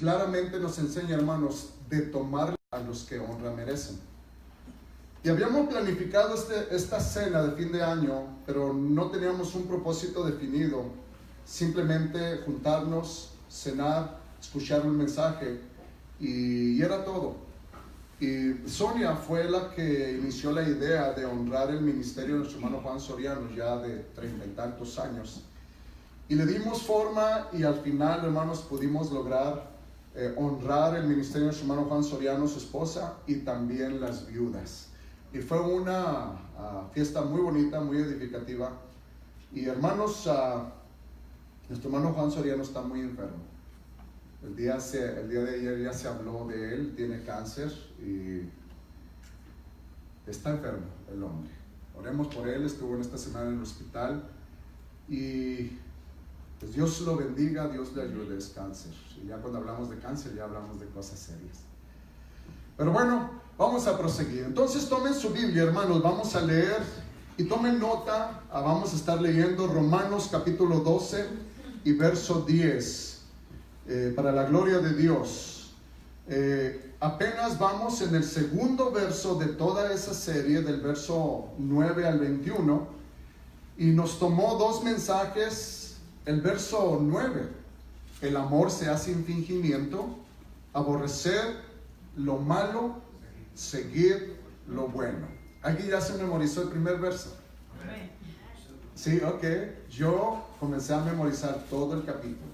claramente nos enseña, hermanos, de tomar a los que honra merecen. Y habíamos planificado esta cena de fin de año, pero no teníamos un propósito definido. Simplemente juntarnos, cenar, escuchar un mensaje y era todo. Y Sonia fue la que inició la idea de honrar el ministerio de nuestro hermano Juan Soriano, ya de 30 y tantos años. Y le dimos forma y al final, hermanos, pudimos lograr honrar el ministerio de nuestro hermano Juan Soriano, su esposa, y también las viudas. Y fue una fiesta muy bonita, muy edificativa. Y hermanos, nuestro hermano Juan Soriano está muy enfermo. El día de ayer ya se habló de él, tiene cáncer y está enfermo el hombre. Oremos por él, estuvo en esta semana en el hospital y pues Dios lo bendiga, Dios le ayude, es cáncer. Y ya cuando hablamos de cáncer ya hablamos de cosas serias. Pero bueno, vamos a proseguir. Entonces tomen su Biblia, hermanos, vamos a leer y tomen nota. Vamos a estar leyendo Romanos capítulo 12 y verso 10. Para la gloria de Dios. Apenas vamos en el segundo verso de toda esa serie, del verso 9 al 21, y nos tomó 2 mensajes. El verso 9, el amor sea sin fingimiento, aborrecer lo malo, seguir lo bueno. Aquí ya se memorizó el primer verso. Sí, ok. Yo comencé a memorizar todo el capítulo.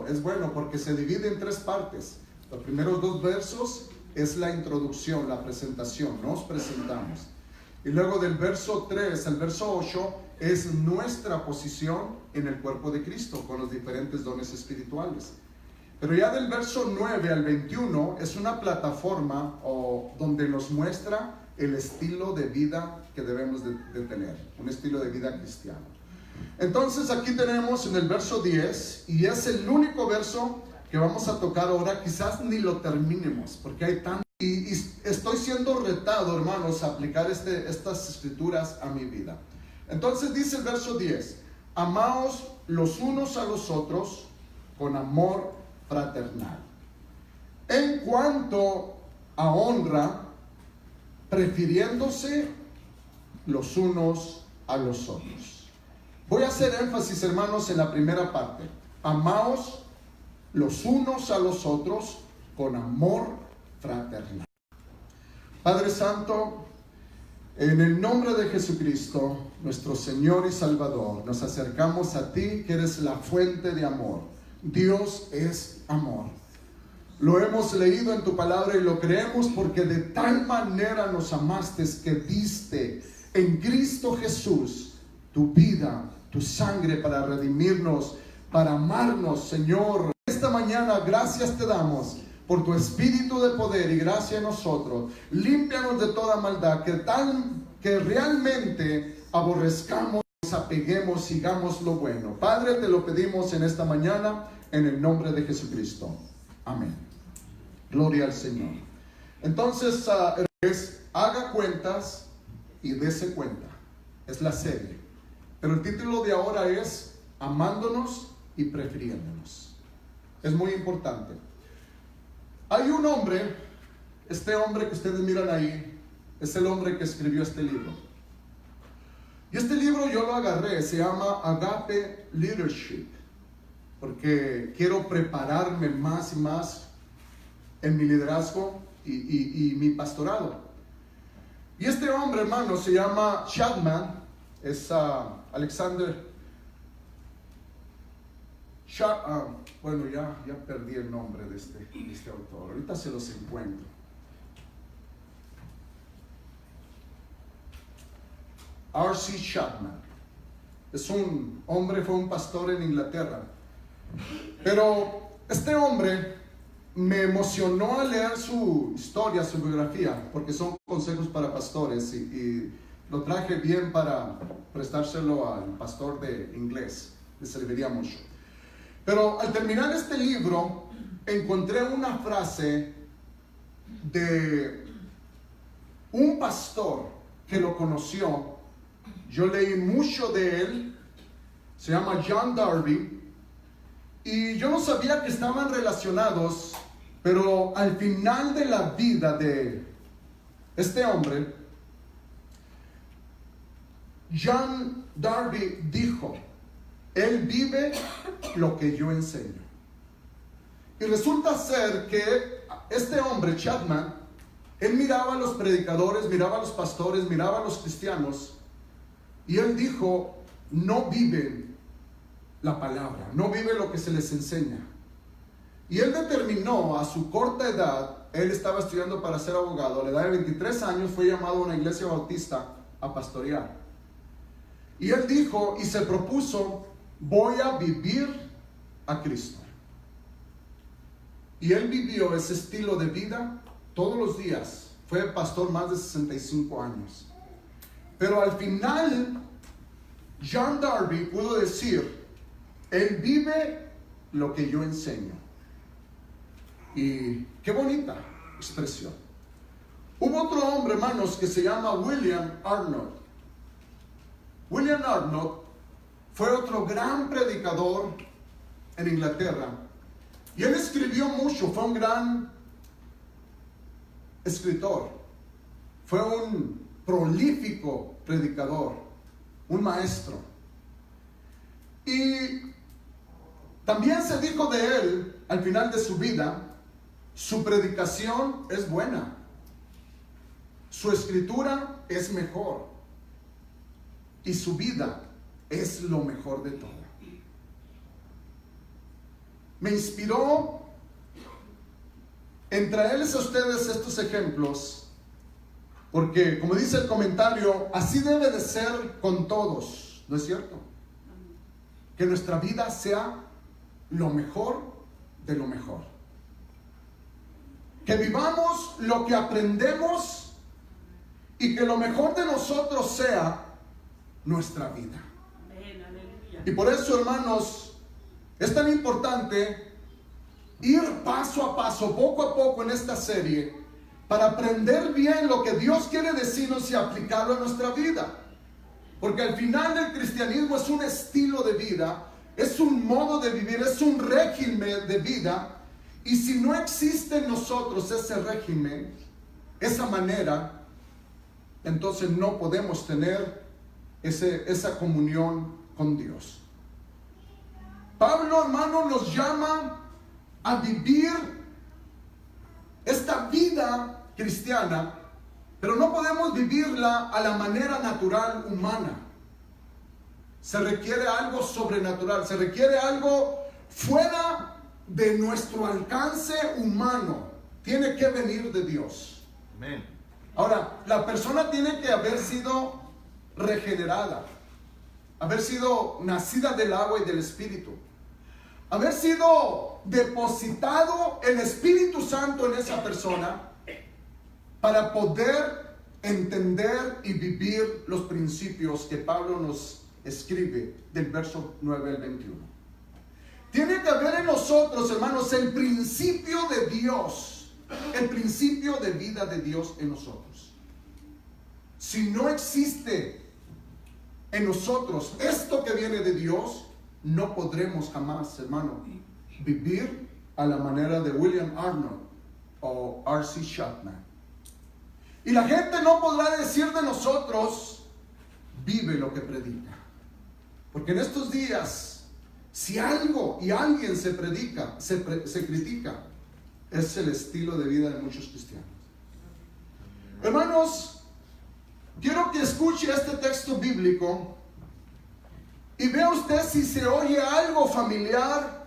Es bueno porque se divide en 3 partes. Los primeros 2 versos es la introducción, la presentación, nos presentamos. Y luego del verso 3 al verso 8 es nuestra posición en el cuerpo de Cristo con los diferentes dones espirituales. Pero ya del verso 9 al 21 es una plataforma donde nos muestra el estilo de vida que debemos de tener, un estilo de vida cristiano. Entonces aquí tenemos en el verso 10, y es el único verso que vamos a tocar ahora, quizás ni lo terminemos, porque hay tanto, y estoy siendo retado, hermanos, a aplicar estas escrituras a mi vida. Entonces dice el verso 10, amaos los unos a los otros con amor fraternal. En cuanto a honra, prefiriéndose los unos a los otros. Voy a hacer énfasis, hermanos, en la primera parte. Amaos los unos a los otros con amor fraternal. Padre Santo, en el nombre de Jesucristo, nuestro Señor y Salvador, nos acercamos a ti, que eres la fuente de amor. Dios es amor. Lo hemos leído en tu palabra y lo creemos porque de tal manera nos amaste que diste en Cristo Jesús tu vida, tu sangre para redimirnos, para amarnos, Señor. Esta mañana gracias te damos por tu espíritu de poder y gracia en nosotros. Límpianos de toda maldad, que realmente aborrezcamos, nos apeguemos, sigamos lo bueno. Padre, te lo pedimos en esta mañana en el nombre de Jesucristo. Amén. Gloria al Señor. Entonces, haga cuentas y dése cuenta. Es la serie. Pero el título de ahora es amándonos y prefiriéndonos. Es muy importante. Hay un hombre, este hombre que ustedes miran ahí, es el hombre que escribió este libro. Y este libro yo lo agarré, se llama Agape Leadership, porque quiero prepararme más y más en mi liderazgo y mi pastorado. Y este hombre, hermano, se llama Chapman, es Alexander bueno, ya perdí el nombre de este autor, ahorita se los encuentro. R.C. Chapman es un hombre, fue un pastor en Inglaterra, pero este hombre me emocionó al leer su historia, su biografía, porque son consejos para pastores y lo traje bien para prestárselo al pastor de inglés, le serviría mucho. Pero al terminar este libro encontré una frase de un pastor que lo conoció. Yo leí mucho de él, se llama John Darby, Y yo no sabía que estaban relacionados, pero al final de la vida de este hombre, John Darby dijo: él vive lo que yo enseño. Y resulta ser que este hombre, Chapman, él miraba a los predicadores, miraba a los pastores, miraba a los cristianos, y él dijo: no viven la palabra, no viven lo que se les enseña. Y él determinó a su corta edad, él estaba estudiando para ser abogado, a la edad de 23 años fue llamado a una iglesia bautista a pastorear. Y él dijo y se propuso: voy a vivir a Cristo. Y él vivió ese estilo de vida todos los días. Fue pastor más de 65 años. Pero al final, John Darby pudo decir: él vive lo que yo enseño. Y qué bonita expresión. Hubo otro hombre, hermanos, que se llama William Arnott. William Arnott fue otro gran predicador en Inglaterra. Y él escribió mucho, fue un gran escritor. Fue un prolífico predicador, un maestro. Y también se dijo de él, al final de su vida, su predicación es buena, su escritura es mejor, y su vida es lo mejor de todo. Me inspiró en traerles a ustedes estos ejemplos, porque, como dice el comentario, así debe de ser con todos, ¿no es cierto? Que nuestra vida sea lo mejor de lo mejor. Que vivamos lo que aprendemos y que lo mejor de nosotros sea nuestra vida. Y por eso, hermanos, es tan importante ir paso a paso, poco a poco en esta serie, para aprender bien lo que Dios quiere decirnos y aplicarlo a nuestra vida. Porque al final el cristianismo es un estilo de vida, es un modo de vivir, es un régimen de vida. Y si no existe en nosotros ese régimen, esa manera, entonces no podemos tener esa comunión con Dios. Pablo, hermano, nos llama a vivir esta vida cristiana, pero no podemos vivirla a la manera natural humana. Se requiere algo sobrenatural, se requiere algo fuera de nuestro alcance humano. Tiene que venir de Dios. Amén. Ahora, la persona tiene que haber sido regenerada, haber sido nacida del agua y del Espíritu, haber sido depositado el Espíritu Santo en esa persona para poder entender y vivir los principios que Pablo nos escribe del verso 9 al 21. Tiene que haber en nosotros, hermanos, el principio de Dios, el principio de vida de Dios en nosotros. Si no existe en nosotros esto que viene de Dios, no podremos jamás, hermano, vivir a la manera de William Arnott o R.C. Chapman. Y la gente no podrá decir de nosotros: vive lo que predica. Porque en estos días, si algo y alguien se predica, se critica, es el estilo de vida de muchos cristianos. Hermanos, quiero que escuche este texto bíblico y vea usted si se oye algo familiar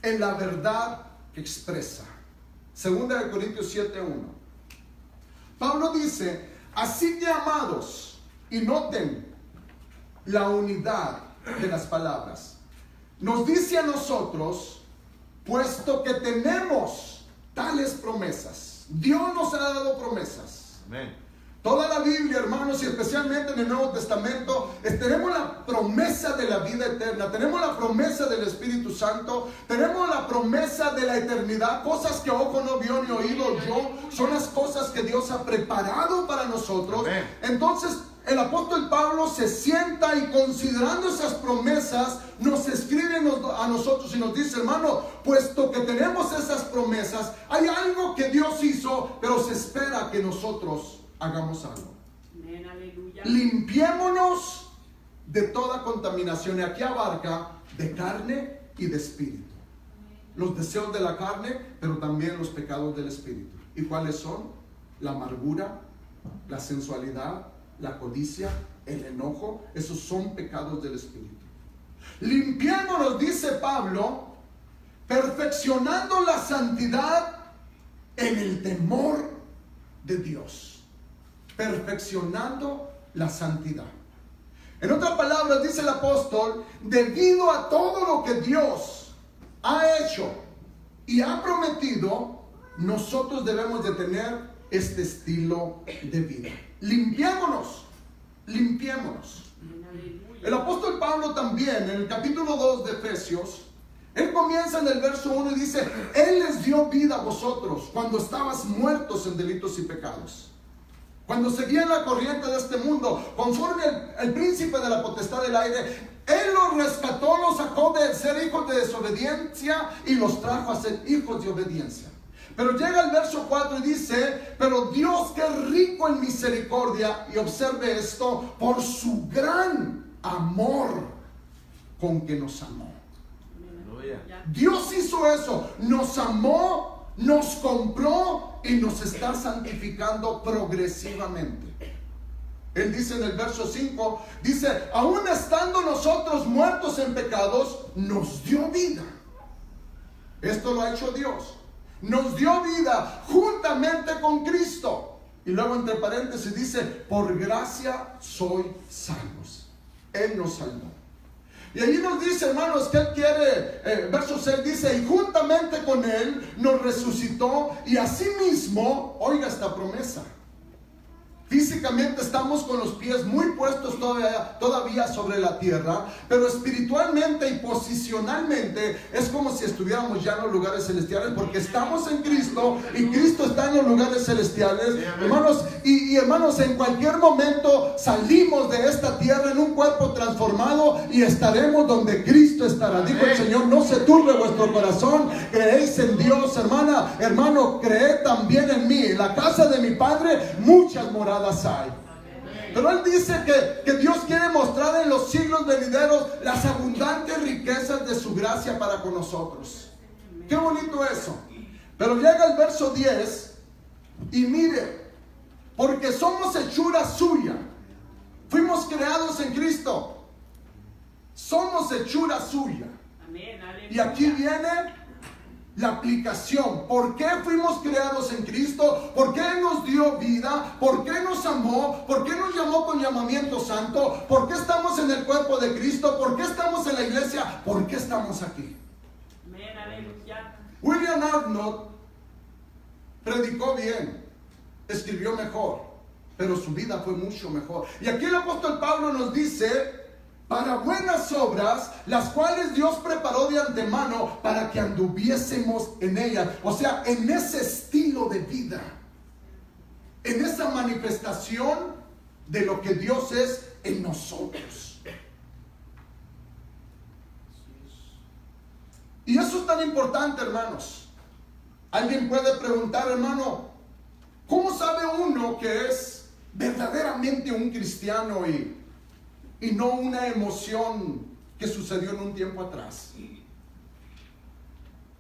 en la verdad que expresa. 2 Corintios 7:1. Pablo dice: así que, amados, y noten la unidad de las palabras, nos dice a nosotros, puesto que tenemos tales promesas. Dios nos ha dado promesas. Amén. Toda la Biblia, hermanos, y especialmente en el Nuevo Testamento, tenemos la promesa de la vida eterna, tenemos la promesa del Espíritu Santo, tenemos la promesa de la eternidad, cosas que ojo no vio ni oído yo, son las cosas que Dios ha preparado para nosotros. Amén. Entonces, el apóstol Pablo se sienta y considerando esas promesas, nos escribe a nosotros y nos dice, hermano, puesto que tenemos esas promesas, hay algo que Dios hizo, pero se espera que nosotros hagamos algo. Amén, aleluya. Limpiémonos de toda contaminación, y aquí abarca de carne y de espíritu. Los deseos de la carne, pero también los pecados del espíritu. ¿Y cuáles son? La amargura, la sensualidad, la codicia, el enojo. Esos son pecados del espíritu. Limpiémonos, dice Pablo, perfeccionando la santidad en el temor de Dios. Perfeccionando la santidad. En otras palabras, dice el apóstol, debido a todo lo que Dios ha hecho y ha prometido, nosotros debemos de tener este estilo de vida. Limpiémonos, limpiémonos. El apóstol Pablo también, en el capítulo 2 de Efesios, él comienza en el verso 1 y dice, Él les dio vida a vosotros cuando estabas muertos en delitos y pecados. Cuando seguían la corriente de este mundo, conforme el príncipe de la potestad del aire, Él los rescató, los sacó de ser hijos de desobediencia y los trajo a ser hijos de obediencia. Pero llega el verso 4 y dice, pero Dios que es rico en misericordia, y observe esto, por su gran amor con que nos amó. Dios hizo eso, nos amó, nos compró y nos está santificando progresivamente. Él dice en el verso 5, dice, aún estando nosotros muertos en pecados, nos dio vida. Esto lo ha hecho Dios. Nos dio vida juntamente con Cristo. Y luego entre paréntesis dice, por gracia sois salvos. Él nos salvó. Y allí nos dice, hermanos, que Él quiere, verso 6 dice, y juntamente con Él nos resucitó, y asimismo, oiga esta promesa, físicamente estamos con los pies muy puestos todavía sobre la tierra, pero espiritualmente y posicionalmente es como si estuviéramos ya en los lugares celestiales, porque estamos en Cristo y Cristo está en los lugares celestiales. Sí, hermanos, y hermanos, en cualquier momento salimos de esta tierra en un cuerpo transformado y estaremos donde Cristo estará. Dijo el Señor, no se turbe vuestro corazón, creéis en Dios, hermano, creed también en mí. En la casa de mi Padre muchas moradas hay. Pero Él dice que Dios quiere mostrar en los siglos venideros las abundantes riquezas de su gracia para con nosotros. Qué bonito eso. Pero llega el verso 10 y mire, porque somos hechura suya, fuimos creados en Cristo, somos hechura suya. Y aquí viene la aplicación. ¿Por qué fuimos creados en Cristo? ¿Por qué nos dio vida? ¿Por qué nos amó? ¿Por qué nos llamó con llamamiento santo? ¿Por qué estamos en el cuerpo de Cristo? ¿Por qué estamos en la iglesia? ¿Por qué estamos aquí? William Arnott predicó bien, escribió mejor, pero su vida fue mucho mejor. Y aquí el apóstol Pablo nos dice, para buenas obras, las cuales Dios preparó de antemano para que anduviésemos en ellas. O sea, en ese estilo de vida, en esa manifestación de lo que Dios es en nosotros. Y eso es tan importante, hermanos. Alguien puede preguntar, hermano, ¿cómo sabe uno que es verdaderamente un cristiano y no una emoción que sucedió en un tiempo atrás?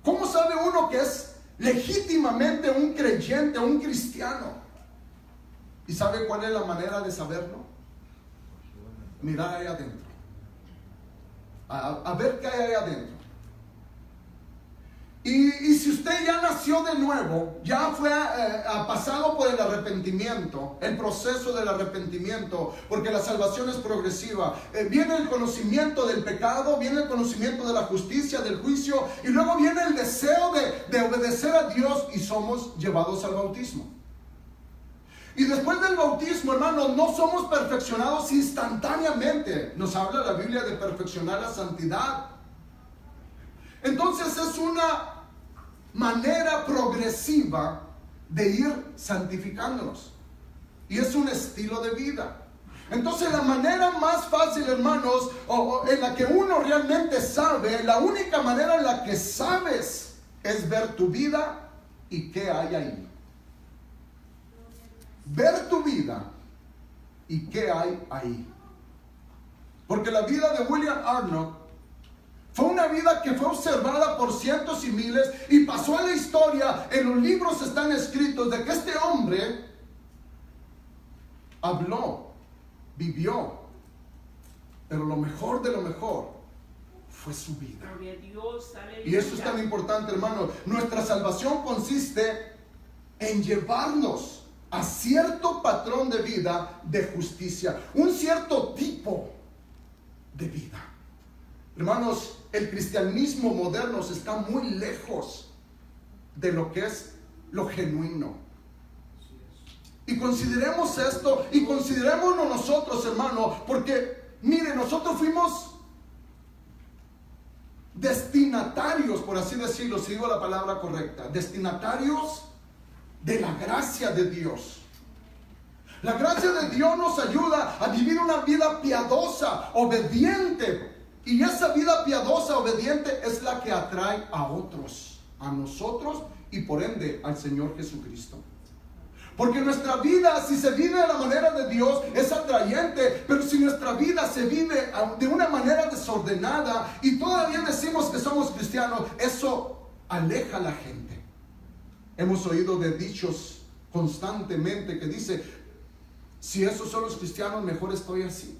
¿Cómo sabe uno que es legítimamente un creyente, un cristiano? ¿Y sabe cuál es la manera de saberlo? Mirar ahí adentro. A ver qué hay ahí adentro. Y si usted ya nació de nuevo, ya fue pasado por el arrepentimiento, el proceso del arrepentimiento, porque la salvación es progresiva, viene el conocimiento del pecado, viene el conocimiento de la justicia, del juicio, y luego viene el deseo de obedecer a Dios, y somos llevados al bautismo. Y después del bautismo, hermanos, no somos perfeccionados instantáneamente. Nos habla la Biblia de perfeccionar la santidad. Entonces es una manera progresiva de ir santificándonos. Y es un estilo de vida. Entonces la manera más fácil, hermanos, o en la que uno realmente sabe, la única manera en la que sabes es ver tu vida y qué hay ahí. Ver tu vida y qué hay ahí. Porque la vida de William Arnott fue una vida que fue observada por cientos y miles y pasó a la historia. En los libros están escritos de que este hombre habló, vivió, pero lo mejor de lo mejor fue su vida. Y eso es tan importante, hermano. Nuestra salvación consiste en llevarnos a cierto patrón de vida de justicia, un cierto tipo de vida. Hermanos, el cristianismo moderno está muy lejos de lo que es lo genuino. Y consideremos esto, y considerémonos nosotros, hermano, porque mire, nosotros fuimos destinatarios, por así decirlo, si digo la palabra correcta, destinatarios de la gracia de Dios. La gracia de Dios nos ayuda a vivir una vida piadosa, obediente. Y esa vida piadosa, obediente, es la que atrae a otros, a nosotros y por ende al Señor Jesucristo. Porque nuestra vida, si se vive de la manera de Dios, es atrayente. Pero si nuestra vida se vive de una manera desordenada y todavía decimos que somos cristianos, eso aleja a la gente. Hemos oído de dichos constantemente que dice: si esos son los cristianos, mejor estoy así.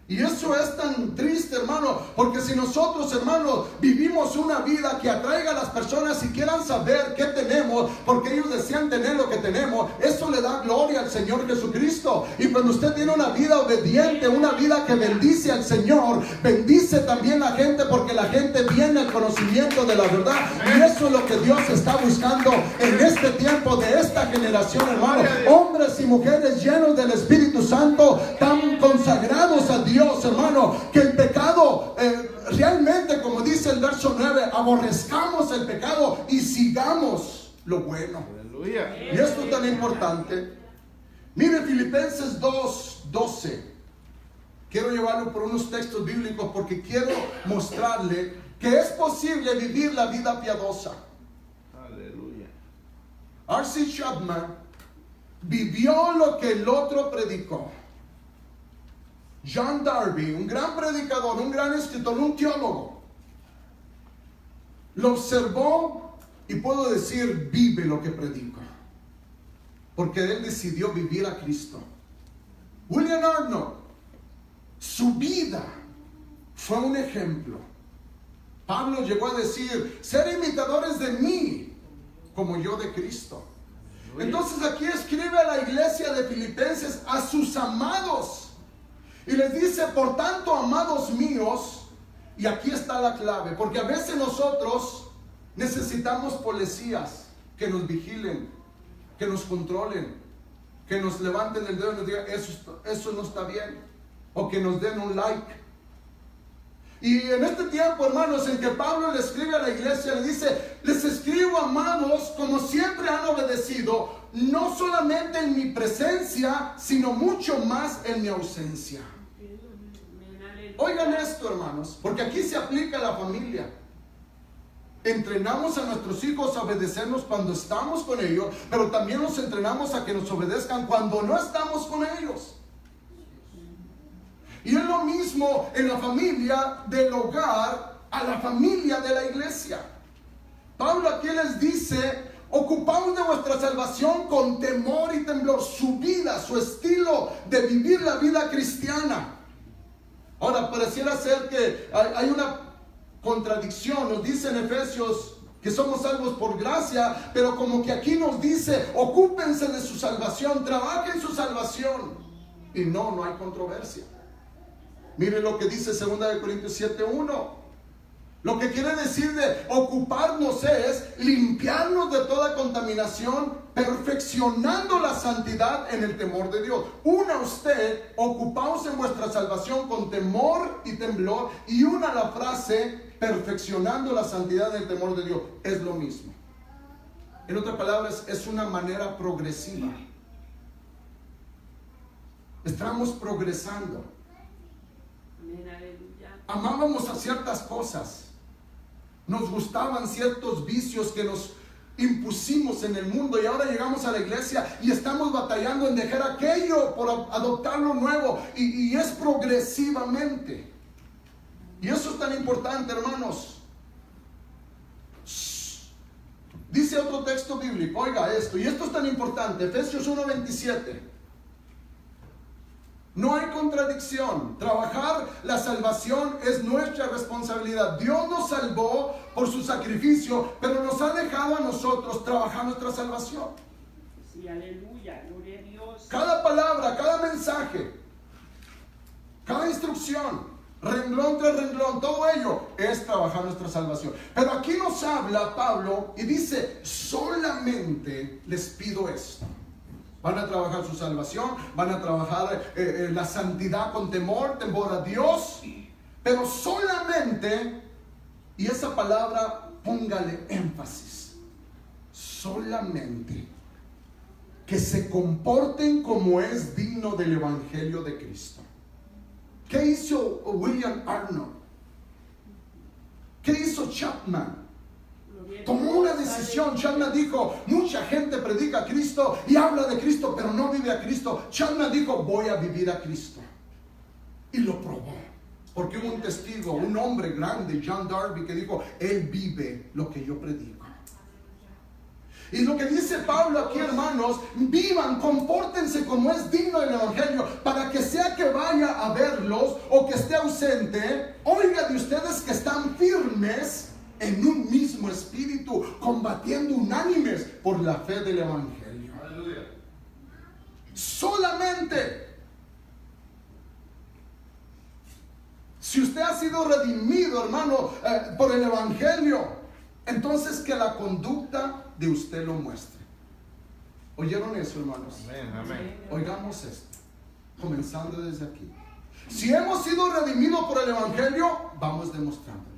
Y eso es tan triste, hermano, porque si nosotros, hermanos, vivimos una vida que atraiga a las personas y quieran saber qué tenemos, porque ellos desean tener lo que tenemos, eso le da gloria al Señor Jesucristo. Y cuando usted tiene una vida obediente, una vida que bendice al Señor, bendice también a la gente, porque la gente viene al conocimiento de la verdad. Y eso es lo que Dios está buscando en este tiempo de esta generación, hermano. Hombres y mujeres llenos del Espíritu Santo, tan consagrados a Dios, hermano, que el pecado realmente, como dice el verso 9, aborrezcamos el pecado y sigamos lo bueno. Aleluya. Y esto es tan importante. Mire Filipenses 2:12. Quiero llevarlo por unos textos bíblicos porque quiero mostrarle que es posible vivir la vida piadosa. Aleluya. R.C. Chapman vivió lo que el otro predicó. John Darby, un gran predicador, un gran escritor, un teólogo, lo observó y puedo decir, vive lo que predica, porque él decidió vivir a Cristo. William Arnott, su vida fue un ejemplo. Pablo llegó a decir: ser imitadores de mí como yo de Cristo. Entonces aquí escribe a la iglesia de Filipenses, a sus amados, y les dice: por tanto, amados míos, y aquí está la clave, porque a veces nosotros necesitamos policías que nos vigilen, que nos controlen, que nos levanten el dedo y nos digan: eso no está bien, o que nos den un like. Y en este tiempo, hermanos, en que Pablo le escribe a la iglesia, le dice: les escribo, amados, como siempre han obedecido, no solamente en mi presencia, sino mucho más en mi ausencia. Oigan esto, hermanos, porque aquí se aplica a la familia. Entrenamos a nuestros hijos a obedecernos cuando estamos con ellos, pero también los entrenamos a que nos obedezcan cuando no estamos con ellos. Y es lo mismo en la familia del hogar a la familia de la iglesia. Pablo aquí les dice: ocupaos de vuestra salvación con temor y temblor. Su vida, su estilo de vivir la vida cristiana. Ahora, pareciera ser que hay una contradicción. Nos dice en Efesios que somos salvos por gracia, pero como que aquí nos dice: ocúpense de su salvación, trabajen su salvación. Y no hay controversia. Mire lo que dice 2 Corintios 7:1. Lo que quiere decir de ocuparnos es limpiarnos de toda contaminación, perfeccionando la santidad en el temor de Dios. Una usted, ocupaos en vuestra salvación con temor y temblor. Y una la frase, perfeccionando la santidad en el temor de Dios. Es lo mismo. En otras palabras, es una manera progresiva. Estábamos progresando. Amén, aleluya. Amábamos a ciertas cosas. Nos gustaban ciertos vicios que nos impusimos en el mundo, y ahora llegamos a la iglesia y estamos batallando en dejar aquello por adoptar lo nuevo, y es progresivamente. Y eso es tan importante, hermanos. Dice otro texto bíblico, oiga esto, y esto es tan importante, Efesios 1:27. No hay contradicción. Trabajar la salvación es nuestra responsabilidad. Dios nos salvó por su sacrificio, pero nos ha dejado a nosotros trabajar nuestra salvación. Sí, aleluya, gloria a Dios. Cada palabra, cada mensaje, cada instrucción, renglón tras renglón, todo ello es trabajar nuestra salvación. Pero aquí nos habla Pablo y dice, solamente les pido esto. Van a trabajar su salvación, van a trabajar la santidad con temor a Dios, pero solamente, y esa palabra póngale énfasis, solamente que se comporten como es digno del Evangelio de Cristo. ¿Qué hizo William Arnold? ¿Qué hizo Chapman? Tomó una decisión. Chapman dijo, mucha gente predica a Cristo y habla de Cristo, pero no vive a Cristo. Chapman dijo, voy a vivir a Cristo. Y lo probó. Porque hubo un testigo, un hombre grande, John Darby, que dijo, él vive lo que yo predico. Y lo que dice Pablo aquí, hermanos, vivan, compórtense como es digno del Evangelio, para que sea que vaya a verlos o que esté ausente, oiga de ustedes que están firmes en un mismo espíritu, combatiendo unánimes por la fe del Evangelio. Aleluya. Solamente si usted ha sido redimido, hermano, por el Evangelio, entonces que la conducta de usted lo muestre. ¿Oyeron eso, hermanos? Amén, amén. Oigamos esto, comenzando desde aquí. Si hemos sido redimidos por el Evangelio, vamos demostrándolo.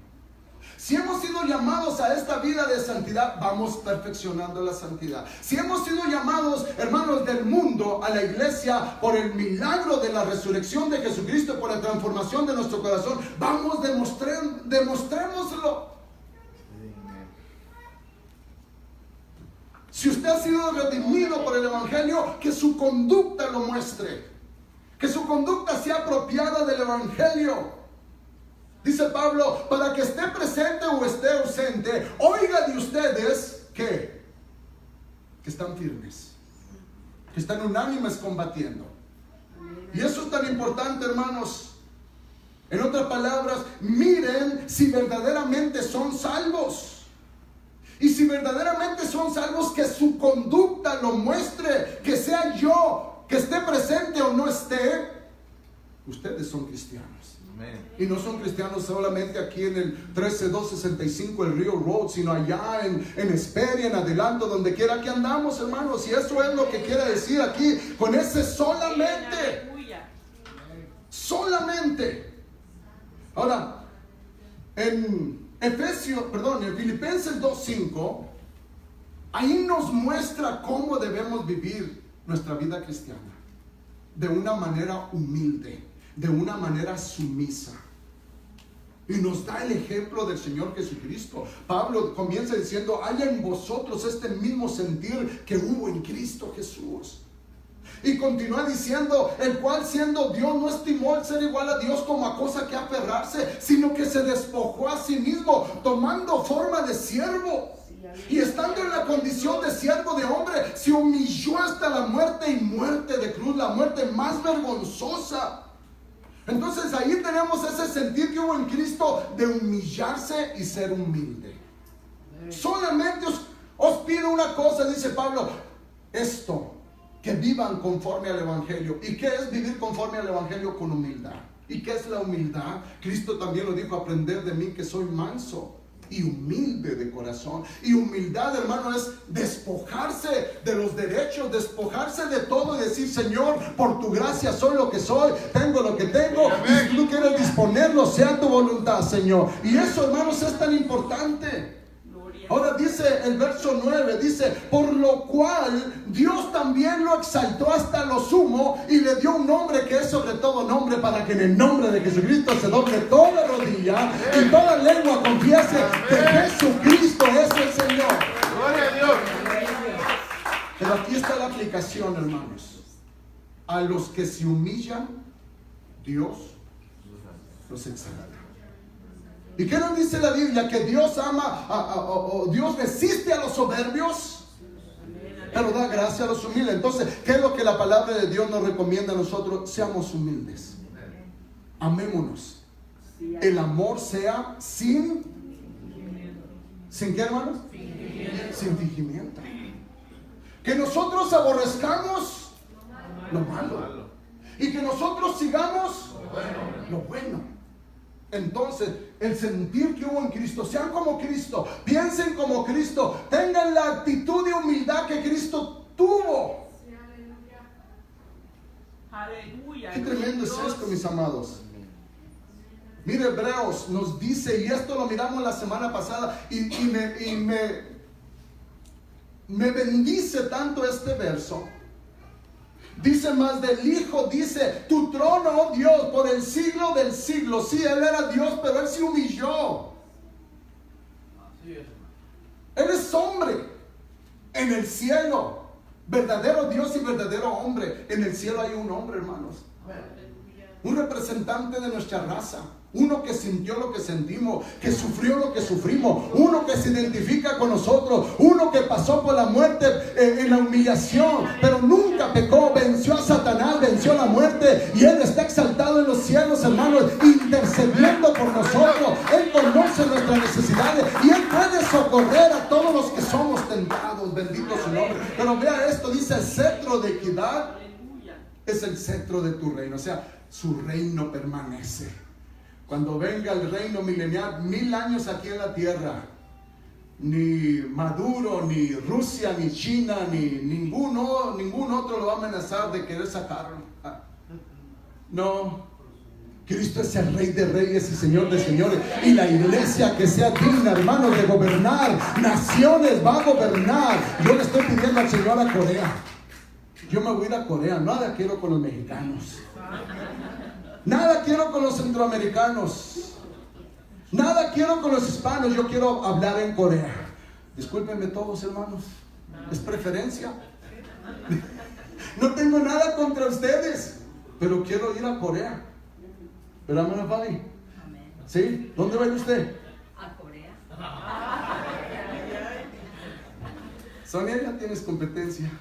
Si hemos sido llamados a esta vida de santidad, vamos perfeccionando la santidad. Si hemos sido llamados, hermanos, del mundo a la iglesia por el milagro de la resurrección de Jesucristo, por la transformación de nuestro corazón, vamos demostrémoslo. Si usted ha sido redimido por el Evangelio, que su conducta lo muestre. Que su conducta sea apropiada del Evangelio. Dice Pablo, para que esté presente o esté ausente, oiga de ustedes que están firmes, que están unánimes combatiendo. Y eso es tan importante, hermanos. En otras palabras, miren si verdaderamente son salvos. Y si verdaderamente son salvos, que su conducta lo muestre, que sea yo, que esté presente o no esté, ustedes son cristianos. Y no son cristianos solamente aquí en el 13265 el Río Road, sino allá en Esperia, en Adelanto, donde quiera que andamos, hermanos. Y eso es lo que quiere decir aquí con ese solamente. Solamente. Ahora, en Filipenses 2:5, ahí nos muestra cómo debemos vivir nuestra vida cristiana. De una manera humilde, de una manera sumisa. Y nos da el ejemplo del Señor Jesucristo. Pablo comienza diciendo, haya en vosotros este mismo sentir que hubo en Cristo Jesús. Y continúa diciendo, el cual siendo Dios no estimó el ser igual a Dios como a cosa que aferrarse, sino que se despojó a sí mismo, tomando forma de siervo. Y estando en la condición de siervo de hombre, se humilló hasta la muerte, y muerte de cruz, la muerte más vergonzosa. Entonces ahí tenemos ese sentir que hubo en Cristo de humillarse y ser humilde. Solamente os pido una cosa, dice Pablo, esto, que vivan conforme al Evangelio. ¿Y qué es vivir conforme al Evangelio? Con humildad. ¿Y qué es la humildad? Cristo también lo dijo, aprended de mí que soy manso y humilde de corazón. Y humildad, hermano, es despojarse de los derechos, despojarse de todo y decir, Señor, por tu gracia soy lo que soy, tengo lo que tengo, y si tú quieres disponerlo, sea tu voluntad, Señor. Y eso, hermanos, es tan importante. Ahora dice el verso 9, dice, por lo cual Dios también lo exaltó hasta lo sumo y le dio un nombre que es sobre todo nombre, para que en el nombre de Jesucristo se doble toda rodilla y toda lengua confiese que Jesucristo es el Señor. Gloria a Dios. Pero aquí está la aplicación, hermanos. A los que se humillan, Dios los exalta. ¿Y qué nos dice la Biblia? Que Dios ama, Dios resiste a los soberbios, pero da gracia a los humildes. Entonces, ¿qué es lo que la palabra de Dios nos recomienda a nosotros? Seamos humildes. Amémonos. El amor sea ¿sin qué, hermanos? Sin fingimiento. Que nosotros aborrezcamos lo malo y que nosotros sigamos lo bueno. Entonces, el sentir que hubo en Cristo, sean como Cristo, piensen como Cristo, tengan la actitud de humildad que Cristo tuvo. Aleluya. Qué tremendo es esto, mis amados. Mire, Hebreos nos dice, y esto lo miramos la semana pasada, y me bendice tanto este verso. Dice más del Hijo, dice, tu trono, oh Dios, por el siglo del siglo. Sí, Él era Dios, pero Él se humilló. Él es hombre en el cielo, verdadero Dios y verdadero hombre. En el cielo hay un hombre, hermanos, un representante de nuestra raza. Uno que sintió lo que sentimos, que sufrió lo que sufrimos, uno que se identifica con nosotros, uno que pasó por la muerte en la humillación, pero nunca pecó, venció a Satanás, venció la muerte, y Él está exaltado en los cielos, hermanos, intercediendo por nosotros. Él conoce nuestras necesidades y Él puede socorrer a todos los que somos tentados. Bendito su nombre. Pero vea esto, dice, el cetro de equidad es el cetro de tu reino, o sea, su reino permanece. Cuando venga el reino milenial, 1000 años aquí en la tierra, ni Maduro, ni Rusia, ni China, ni ningún otro lo va a amenazar de querer sacarlo. No, Cristo es el Rey de Reyes y Señor de Señores, y la iglesia que sea digna, hermanos, de gobernar naciones, va a gobernar. Yo le estoy pidiendo al Señor a Corea. Yo me voy a ir a Corea, nada quiero con los mexicanos. Nada quiero con los centroamericanos. Nada quiero con los hispanos. Yo quiero hablar en Corea. Discúlpenme todos, hermanos. Es preferencia. No tengo nada contra ustedes, pero quiero ir a Corea. ¿Verdad, hermano Fabi? ¿Sí? ¿Dónde va usted? A Corea. Sonia, ya tienes competencia.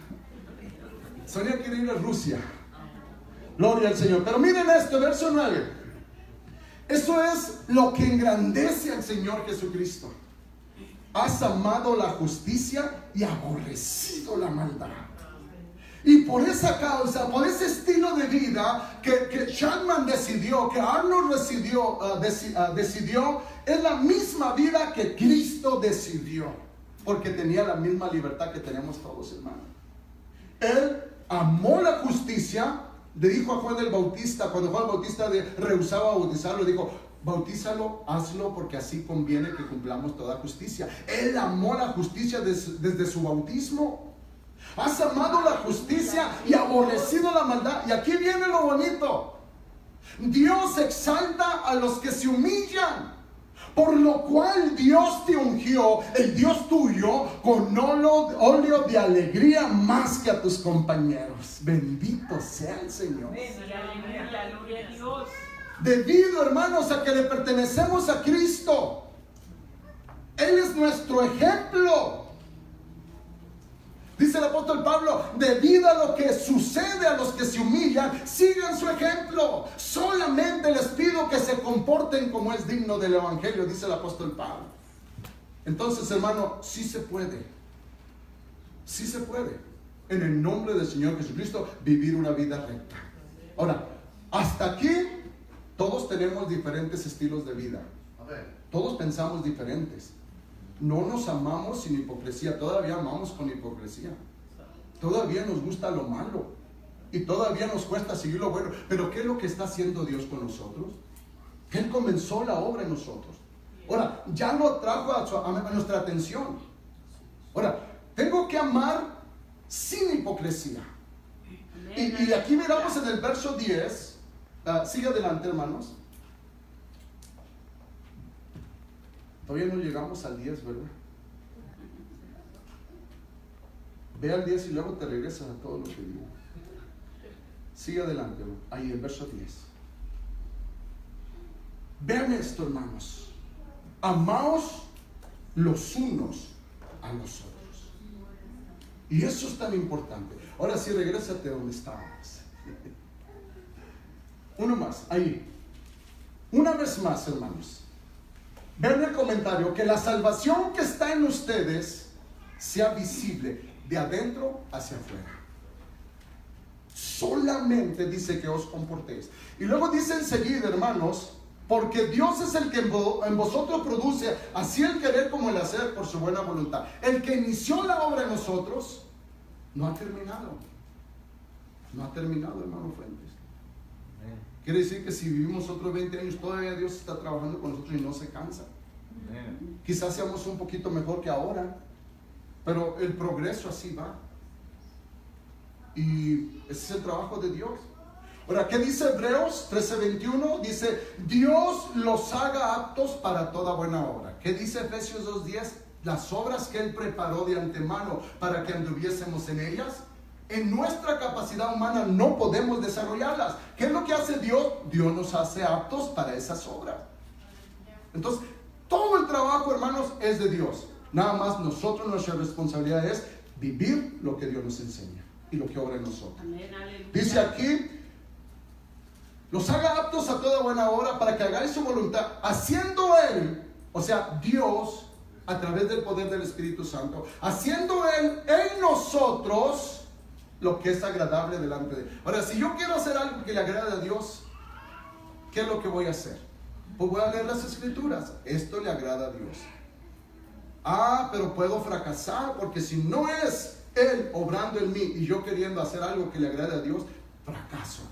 Sonia quiere ir a Rusia. Gloria al Señor. Pero miren esto, verso 9. Eso es lo que engrandece al Señor Jesucristo. Has amado la justicia y aborrecido la maldad. Y por esa causa, por ese estilo de vida que Chapman decidió, que Arnold decidió, es la misma vida que Cristo decidió. Porque tenía la misma libertad que tenemos todos, hermanos. Él amó la justicia. Le dijo a Juan el Bautista, cuando Juan el Bautista rehusaba bautizarlo, le dijo, bautízalo, hazlo, porque así conviene que cumplamos toda justicia. Él amó la justicia desde su bautismo. Has amado la justicia y aborrecido la maldad. Y aquí viene lo bonito. Dios exalta a los que se humillan. Por lo cual Dios te ungió, el Dios tuyo, con óleo de alegría más que a tus compañeros. Bendito sea el Señor. Aleluya, Dios. Debido, hermanos, a que le pertenecemos a Cristo, Él es nuestro ejemplo. Dice el apóstol Pablo, debido a lo que sucede a los que se humillan, sigan su ejemplo. Solamente les pido que se comporten como es digno del evangelio, dice el apóstol Pablo. Entonces, hermano, sí se puede. Sí se puede. En el nombre del Señor Jesucristo, vivir una vida recta. Ahora, hasta aquí, todos tenemos diferentes estilos de vida. Todos pensamos diferentes. No nos amamos sin hipocresía, todavía amamos con hipocresía. Todavía nos gusta lo malo y todavía nos cuesta seguir lo bueno. Pero ¿qué es lo que está haciendo Dios con nosotros? Él comenzó la obra en nosotros. Ahora, ya lo trajo a nuestra atención. Ahora, tengo que amar sin hipocresía. Y aquí miramos en el verso 10. Sigue adelante, hermanos. Todavía no llegamos al 10, ¿verdad? Ve al 10 y luego te regresas a todo lo que digo. Sigue adelante, ahí el verso 10. Vean esto, hermanos. Amaos los unos a los otros. Y eso es tan importante. Ahora sí, regrésate donde estábamos. Uno más, ahí. Una vez más, hermanos. Vean el comentario, que la salvación que está en ustedes sea visible de adentro hacia afuera. Solamente dice que os comportéis. Y luego dice enseguida, hermanos, porque Dios es el que en vosotros produce así el querer como el hacer por su buena voluntad. El que inició la obra en nosotros no ha terminado. No ha terminado, hermano Fuentes. Quiere decir que si vivimos otros 20 años, todavía Dios está trabajando con nosotros y no se cansa. Quizás seamos un poquito mejor que ahora, pero el progreso así va. Y ese es el trabajo de Dios. Ahora, ¿qué dice Hebreos 13:21? Dice, Dios los haga aptos para toda buena obra. ¿Qué dice Efesios 2:10? Las obras que Él preparó de antemano para que anduviésemos en ellas. En nuestra capacidad humana no podemos desarrollarlas. ¿Qué es lo que hace Dios? Dios nos hace aptos para esas obras. Entonces, todo el trabajo, hermanos, es de Dios. Nada más nosotros, nuestra responsabilidad es vivir lo que Dios nos enseña y lo que obra en nosotros. Amén, Dice aquí, los haga aptos a toda buena obra para que hagáis su voluntad, haciendo Él, o sea, Dios, a través del poder del Espíritu Santo, haciendo Él en nosotros lo que es agradable delante de Él. Ahora, si yo quiero hacer algo que le agrade a Dios, ¿qué es lo que voy a hacer? Pues voy a leer las Escrituras. Esto le agrada a Dios. Pero puedo fracasar, porque si no es Él obrando en mí y yo queriendo hacer algo que le agrade a Dios, fracaso.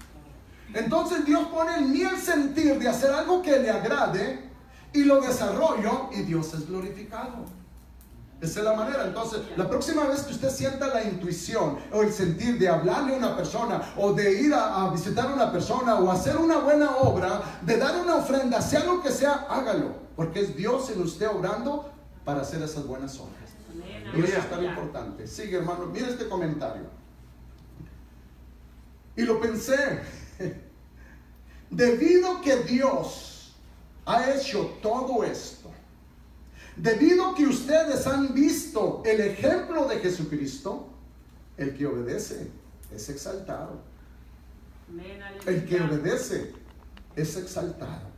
Entonces Dios pone en mí el sentir de hacer algo que le agrade y lo desarrollo y Dios es glorificado. Esa es la manera. Entonces, la próxima vez que usted sienta la intuición o el sentir de hablarle a una persona o de ir a visitar a una persona o hacer una buena obra, de dar una ofrenda, sea lo que sea, hágalo, porque es Dios en usted obrando para hacer esas buenas obras. Y eso es tan importante. Sigue, hermano, mira este comentario. Y lo pensé. Debido que Dios ha hecho todo esto, debido que ustedes han visto el ejemplo de Jesucristo, el que obedece es exaltado. El que obedece es exaltado.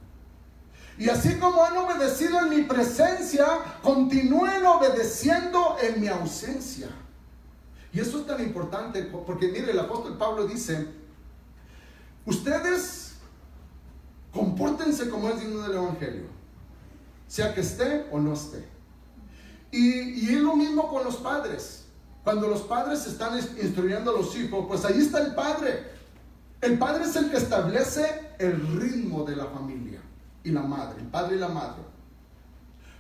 Y así como han obedecido en mi presencia, continúen obedeciendo en mi ausencia. Y eso es tan importante, porque mire, el apóstol Pablo dice, ustedes compórtense como es digno del Evangelio, sea que esté o no esté. Y es lo mismo con los padres. Cuando los padres están instruyendo a los hijos, pues ahí está el padre. El padre es el que establece el ritmo de la familia. Y la madre, el padre y la madre.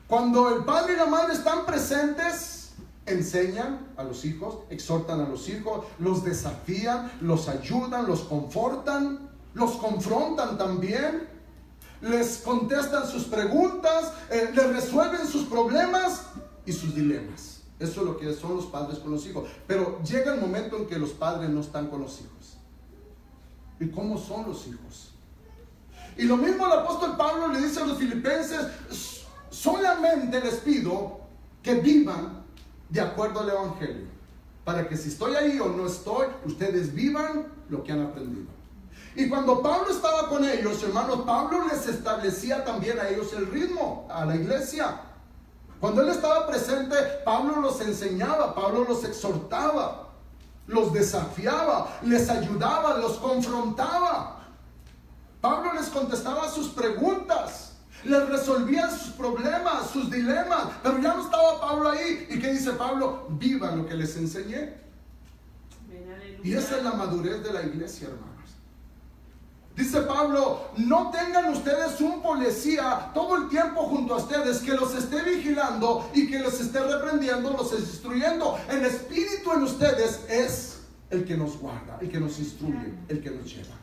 Cuando el padre y la madre están presentes, enseñan a los hijos, exhortan a los hijos, los desafían, los ayudan, los confortan, los confrontan también, les contestan sus preguntas, les resuelven sus problemas y sus dilemas. Eso es lo que son los padres con los hijos. Pero llega el momento en que los padres no están con los hijos. ¿Y cómo son los hijos? Y lo mismo el apóstol Pablo le dice a los filipenses, solamente les pido que vivan de acuerdo al Evangelio, para que si estoy ahí o no estoy, ustedes vivan lo que han aprendido. Y cuando Pablo estaba con ellos, hermanos, Pablo les establecía también a ellos el ritmo, a la iglesia. Cuando él estaba presente, Pablo los enseñaba, Pablo los exhortaba, los desafiaba, les ayudaba, los confrontaba. Pablo les contestaba sus preguntas, les resolvía sus problemas, sus dilemas, pero ya no estaba Pablo ahí. ¿Y qué dice Pablo? Vivan lo que les enseñé. Y esa es la madurez de la iglesia, hermanos. Dice Pablo, no tengan ustedes un policía todo el tiempo junto a ustedes que los esté vigilando y que los esté reprendiendo, los esté instruyendo. El Espíritu en ustedes es el que nos guarda, el que nos instruye, el que nos lleva.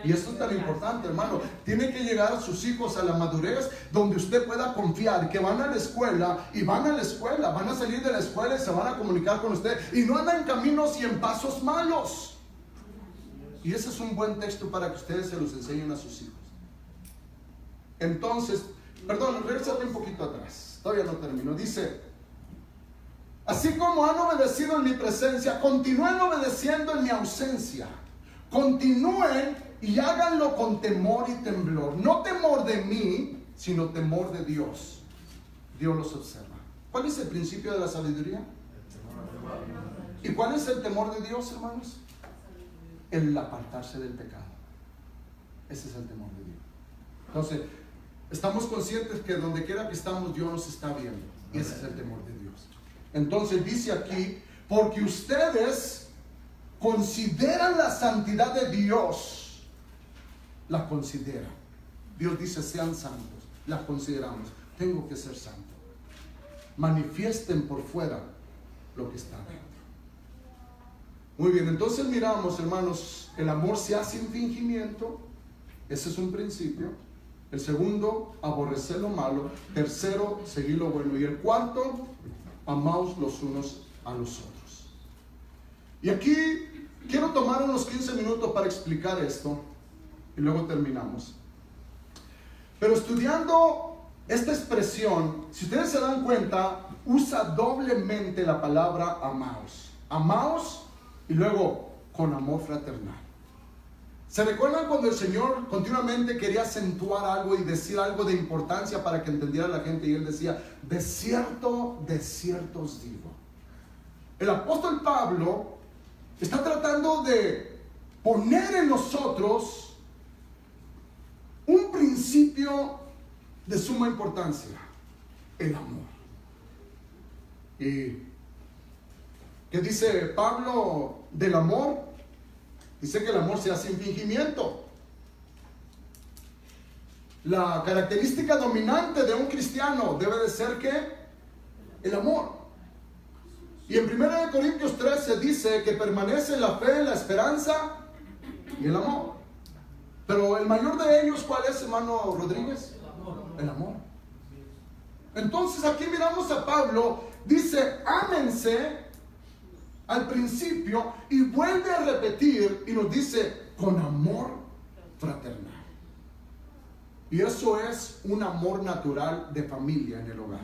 Y esto es tan importante, hermano. Tiene que llegar a sus hijos a la madurez donde usted pueda confiar que van a la escuela y van a la escuela, van a salir de la escuela y se van a comunicar con usted y no andan en caminos y en pasos malos. Y ese es un buen texto para que ustedes se los enseñen a sus hijos. Entonces, perdón, regresate un poquito atrás. Todavía no termino. Dice, así como han obedecido en mi presencia, continúen obedeciendo en mi ausencia. Continúen y háganlo con temor y temblor. No temor de mí, sino temor de Dios. Dios los observa. ¿Cuál es el principio de la sabiduría? ¿Y cuál es el temor de Dios, hermanos? El apartarse del pecado. Ese es el temor de Dios. Entonces, estamos conscientes que donde quiera que estamos, Dios nos está viendo. Y ese es el temor de Dios. Entonces dice aquí, porque ustedes consideran la santidad de Dios. La consideran. Dios dice, sean santos. La consideramos. Tengo que ser santo. Manifiesten por fuera lo que está dentro. Muy bien, entonces miramos, hermanos, el amor se hace sin fingimiento. Ese es un principio. El segundo, aborrecer lo malo. Tercero, seguir lo bueno. Y el cuarto, amaos los unos a los otros. Y aquí quiero tomar unos 15 minutos para explicar esto y luego terminamos. Pero estudiando esta expresión, si ustedes se dan cuenta, usa doblemente la palabra amaos. Amaos y luego con amor fraternal. ¿Se recuerdan cuando el Señor continuamente quería acentuar algo y decir algo de importancia para que entendiera la gente? Y Él decía, de cierto os digo. El apóstol Pablo está tratando de poner en nosotros un principio de suma importancia, el amor. ¿Y qué dice Pablo del amor? Dice que el amor se hace sin fingimiento. La característica dominante de un cristiano debe de ser ¿qué? El amor. Y en 1 Corintios 13 dice que permanece la fe, la esperanza y el amor. Pero el mayor de ellos, ¿cuál es, hermano Rodríguez? El amor. Entonces aquí miramos a Pablo, dice, ámense al principio y vuelve a repetir y nos dice, con amor fraternal. Y eso es un amor natural de familia en el hogar.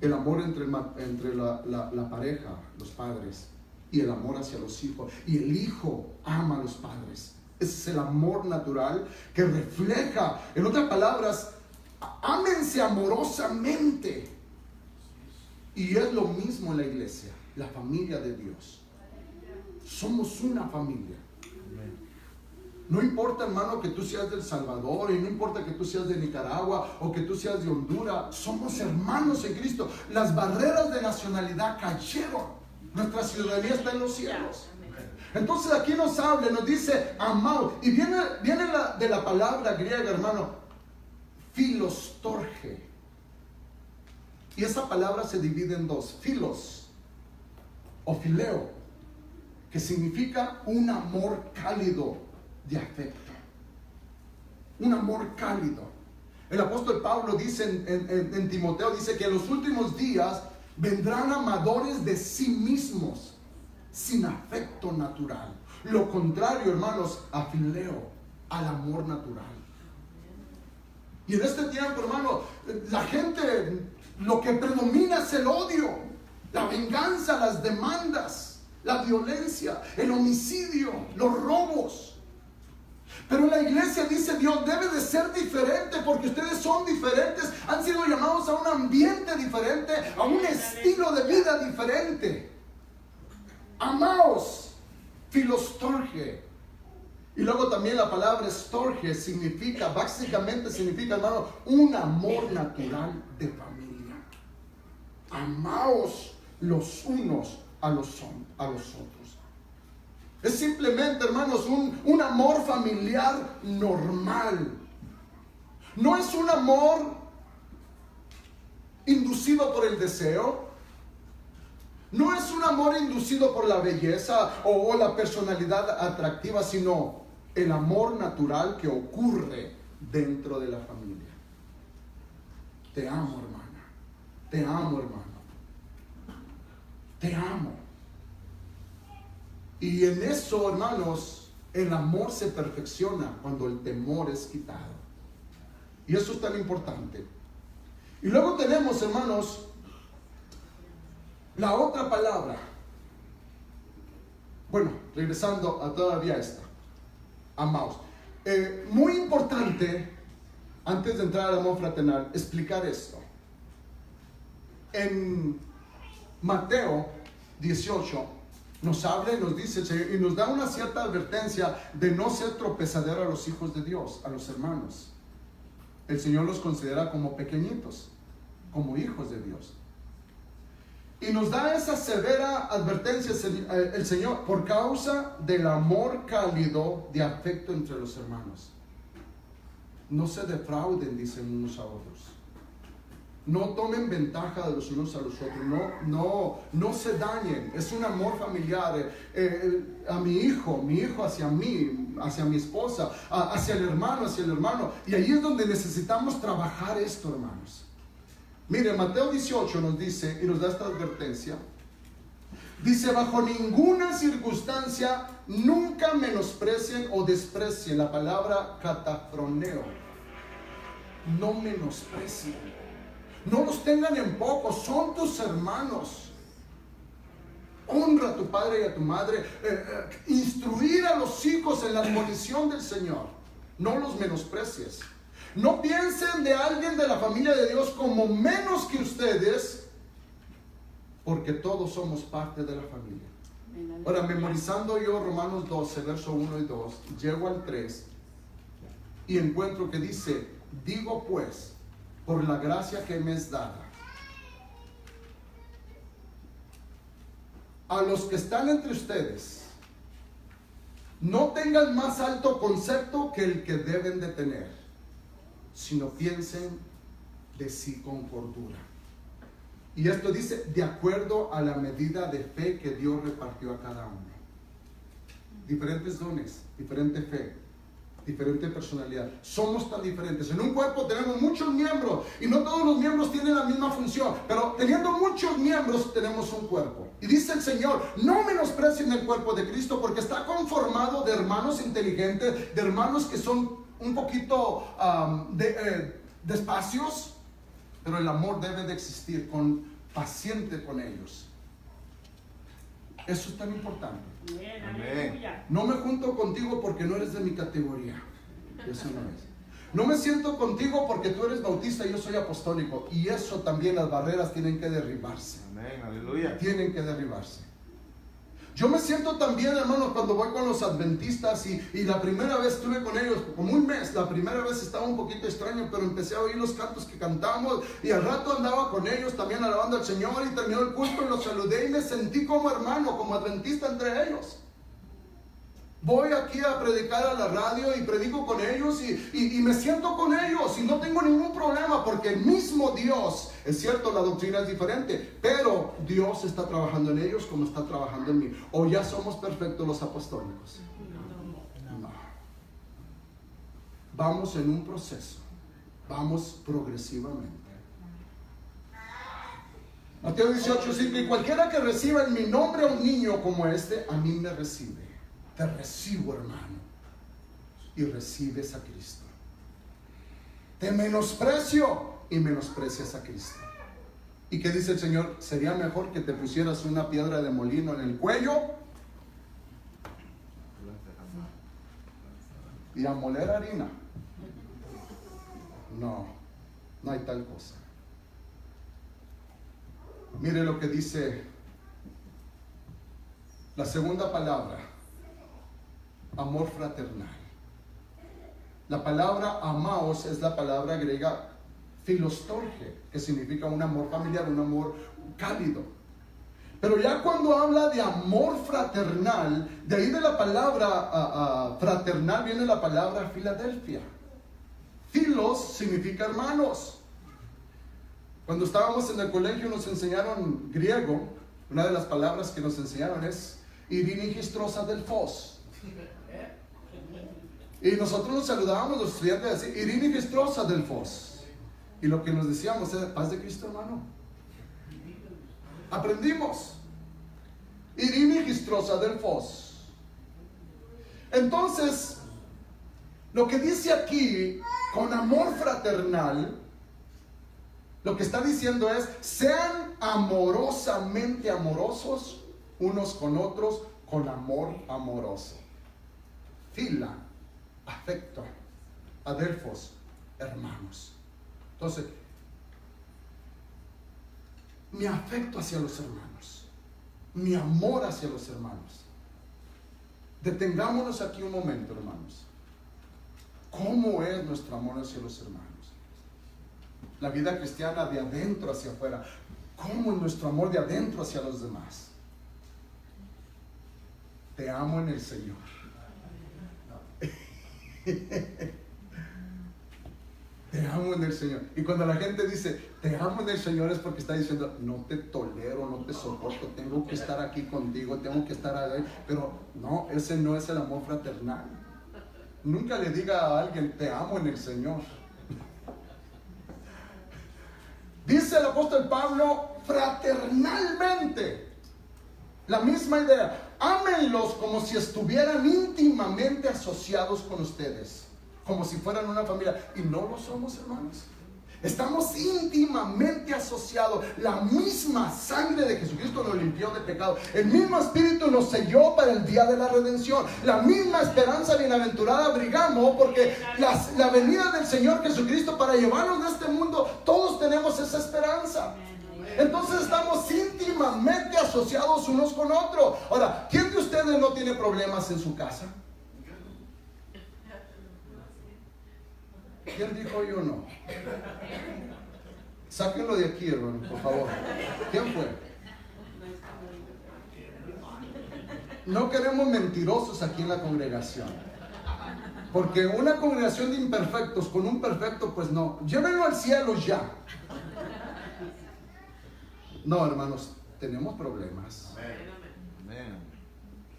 El amor entre la pareja, los padres, y el amor hacia los hijos. Y el hijo ama a los padres. Ese es el amor natural que refleja, en otras palabras, ámense amorosamente. Y es lo mismo en la iglesia, la familia de Dios. Somos una familia. No importa, hermano, que tú seas del Salvador, y no importa que tú seas de Nicaragua o que tú seas de Honduras, somos hermanos en Cristo. Las barreras de nacionalidad cayeron. Nuestra ciudadanía está en los cielos. Entonces aquí nos habla, nos dice amado, y viene de la palabra griega, hermano, filostorge. Y esa palabra se divide en dos, filos o fileo, que significa un amor cálido de afecto, un amor cálido. El apóstol Pablo dice en Timoteo, dice que en los últimos días vendrán amadores de sí mismos, sin afecto natural. Lo contrario, hermanos, a fileo, al amor natural. Y en este tiempo, hermano, la gente, lo que predomina es el odio, la venganza, las demandas, la violencia, el homicidio, los robos. Pero la iglesia, dice Dios, debe de ser diferente, porque ustedes son diferentes, han sido llamados a un ambiente diferente, a un estilo de vida diferente. Amaos, filostorge. Y luego también la palabra storge significa, básicamente significa, hermano, un amor natural de familia. Amaos los unos a los otros. Es simplemente, hermanos, un amor familiar normal. No es un amor inducido por el deseo. No es un amor inducido por la belleza o la personalidad atractiva, sino el amor natural que ocurre dentro de la familia. Te amo, hermana. Te amo, hermano. Te amo. Y en eso, hermanos, el amor se perfecciona cuando el temor es quitado. Y eso es tan importante. Y luego tenemos, hermanos, la otra palabra. Bueno, regresando a todavía esta. Amaos. Muy importante, antes de entrar al amor fraternal, explicar esto. En Mateo 18 nos habla y nos dice y nos da una cierta advertencia de no ser tropezadero a los hijos de Dios, a los hermanos. El Señor los considera como pequeñitos, como hijos de Dios. Y nos da esa severa advertencia el Señor por causa del amor cálido de afecto entre los hermanos. No se defrauden, dicen unos a otros. No tomen ventaja de los unos a los otros. No se dañen. Es un amor familiar. A mi hijo hacia mí, hacia mi esposa, hacia el hermano. Y ahí es donde necesitamos trabajar esto, hermanos. Mire, Mateo 18 nos dice y nos da esta advertencia. Dice, bajo ninguna circunstancia nunca menosprecien o desprecien. La palabra catafroneo. No menosprecien. No los tengan en poco, son tus hermanos. Honra a tu padre y a tu madre. Instruir a los hijos en la admonición del Señor. No los menosprecies. No piensen de alguien de la familia de Dios como menos que ustedes, porque todos somos parte de la familia. Ahora, memorizando yo Romanos 12, verso 1 y 2, llego al 3 y encuentro que dice, digo pues, por la gracia que me es dada, a los que están entre ustedes, no tengan más alto concepto que el que deben de tener, sino piensen de sí con cordura. Y esto dice, de acuerdo a la medida de fe que Dios repartió a cada uno. Diferentes dones, diferente fe, diferente personalidad. Somos tan diferentes. En un cuerpo tenemos muchos miembros y no todos los miembros tienen la misma función, pero teniendo muchos miembros tenemos un cuerpo. Y dice el Señor, no menosprecien el cuerpo de Cristo porque está conformado de hermanos inteligentes, de hermanos que son un poquito despacios, pero el amor debe de existir paciente con ellos. Eso es tan importante. Amén. No me junto contigo porque no eres de mi categoría. Eso no es. No me siento contigo porque tú eres bautista y yo soy apostólico. Y eso también, las barreras tienen que derribarse. Amén, aleluya. Tienen que derribarse. Yo me siento también, hermanos, cuando voy con los adventistas y la primera vez estuve con ellos, como un mes, la primera vez estaba un poquito extraño, pero empecé a oír los cantos que cantamos y al rato andaba con ellos también alabando al Señor y terminó el culto y los saludé y me sentí como hermano, como adventista entre ellos. Voy aquí a predicar a la radio y predico con ellos y me siento con ellos y no tengo ningún problema porque el mismo Dios, es cierto, la doctrina es diferente, pero Dios está trabajando en ellos como está trabajando en mí. ¿O ya somos perfectos los apostólicos? No. Vamos en un proceso, vamos progresivamente. Mateo 18, 5, y cualquiera que reciba en mi nombre a un niño como este, a mí me recibe. Te recibo, hermano, y recibes a Cristo. Te menosprecio y menosprecias a Cristo. ¿Y qué dice el Señor? Sería mejor que te pusieras una piedra de molino en el cuello y a moler harina. No hay tal cosa. Mire lo que dice la segunda palabra. Amor fraternal. La palabra amaos es la palabra griega filostorge, que significa un amor familiar, un amor cálido. Pero ya cuando habla de amor fraternal, de ahí de la palabra fraternal viene la palabra Filadelfia. Filos significa hermanos. Cuando estábamos en el colegio nos enseñaron griego. Una de las palabras que nos enseñaron es Irinigistrosa del Fos. Y nosotros nos saludábamos los estudiantes así, Irinigistrosa del Fos. Y lo que nos decíamos era paz de Cristo, hermano. Aprendimos. Irinigistrosa del Fos. Entonces, lo que dice aquí, con amor fraternal, lo que está diciendo es, sean amorosamente amorosos unos con otros, con amor amoroso. Fila, afecto, adelfos, hermanos. Entonces, mi afecto hacia los hermanos, mi amor hacia los hermanos. Detengámonos aquí un momento, hermanos. ¿Cómo es nuestro amor hacia los hermanos? La vida cristiana de adentro hacia afuera. ¿Cómo es nuestro amor de adentro hacia los demás? Te amo en el Señor. Te amo en el Señor. Y cuando la gente dice te amo en el Señor es porque está diciendo no te tolero, no te soporto, tengo que estar aquí contigo, tengo que estar ahí. Pero no, ese no es el amor fraternal. Nunca le diga a alguien te amo en el Señor. Dice el apóstol Pablo fraternalmente. La misma idea. Ámenlos como si estuvieran íntimamente asociados con ustedes, como si fueran una familia. Y no lo somos, hermanos. Estamos íntimamente asociados. La misma sangre de Jesucristo nos limpió de pecado. El mismo Espíritu nos selló para el día de la redención. La misma esperanza bienaventurada abrigamos, porque la venida del Señor Jesucristo para llevarnos de este mundo, todos tenemos esa esperanza. Entonces estamos íntimamente asociados unos con otros. Ahora, ¿quién de ustedes no tiene problemas en su casa? ¿Quién dijo yo no? Sáquenlo de aquí, hermano, por favor. ¿Quién fue? No queremos mentirosos aquí en la congregación. Porque una congregación de imperfectos con un perfecto, pues no. Llévenlo al cielo ya. No, hermanos, tenemos problemas.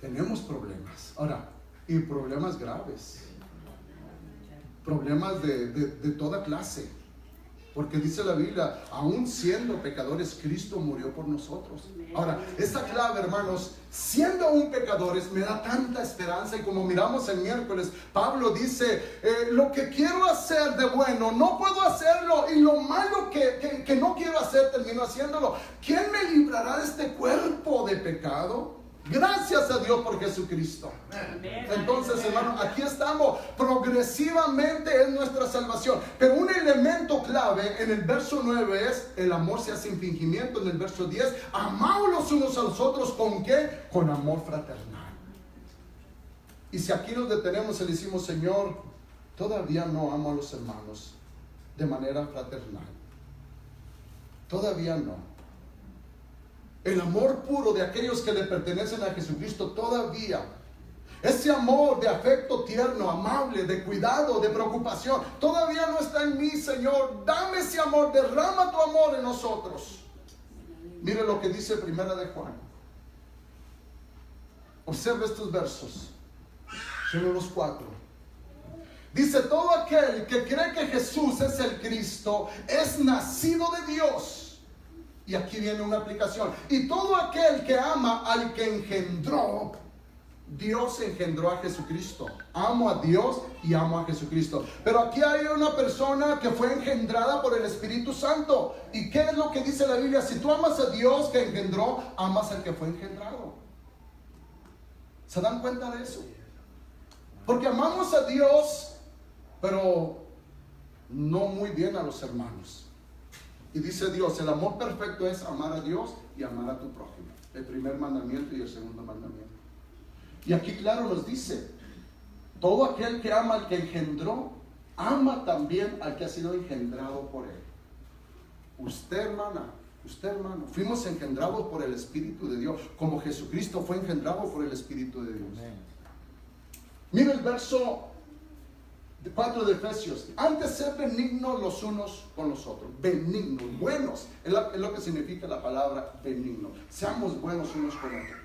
Tenemos problemas. Ahora, y problemas graves. Problemas de toda clase. Porque dice la Biblia, aún siendo pecadores, Cristo murió por nosotros. Ahora, esa clave, hermanos, siendo aún pecadores, me da tanta esperanza. Y como miramos el miércoles, Pablo dice, lo que quiero hacer de bueno, no puedo hacerlo. Y lo malo que no quiero hacer, termino haciéndolo. ¿Quién me librará de este cuerpo de pecado? Gracias a Dios por Jesucristo. Entonces, hermano, aquí estamos. Progresivamente es nuestra salvación. Pero un elemento clave en el verso 9 es el amor sea sin fingimiento. En el verso 10, amaos los unos a los otros. ¿Con qué? Con amor fraternal. Y si aquí nos detenemos y le decimos, Señor, todavía no amo a los hermanos de manera fraternal. Todavía no. El amor puro de aquellos que le pertenecen a Jesucristo todavía. Ese amor de afecto tierno, amable, de cuidado, de preocupación, todavía no está en mí, Señor. Dame ese amor, derrama tu amor en nosotros. Mire lo que dice Primera de Juan. Observe estos versos. Son los 4. Dice, todo aquel que cree que Jesús es el Cristo, es nacido de Dios. Y aquí viene una aplicación. Y todo aquel que ama al que engendró, Dios engendró a Jesucristo. Amo a Dios y amo a Jesucristo. Pero aquí hay una persona que fue engendrada por el Espíritu Santo. ¿Y qué es lo que dice la Biblia? Si tú amas a Dios que engendró, amas al que fue engendrado. ¿Se dan cuenta de eso? Porque amamos a Dios, pero no muy bien a los hermanos. Y dice Dios, el amor perfecto es amar a Dios y amar a tu prójimo. El primer mandamiento y el segundo mandamiento. Y aquí claro nos dice, todo aquel que ama al que engendró, ama también al que ha sido engendrado por él. Usted, hermana, Usted, hermano, fuimos engendrados por el Espíritu de Dios, como Jesucristo fue engendrado por el Espíritu de Dios. Mira el verso 4 de Efesios. Antes ser benignos los unos con los otros. Benignos, buenos. Es lo que significa la palabra benigno. Seamos buenos unos con otros.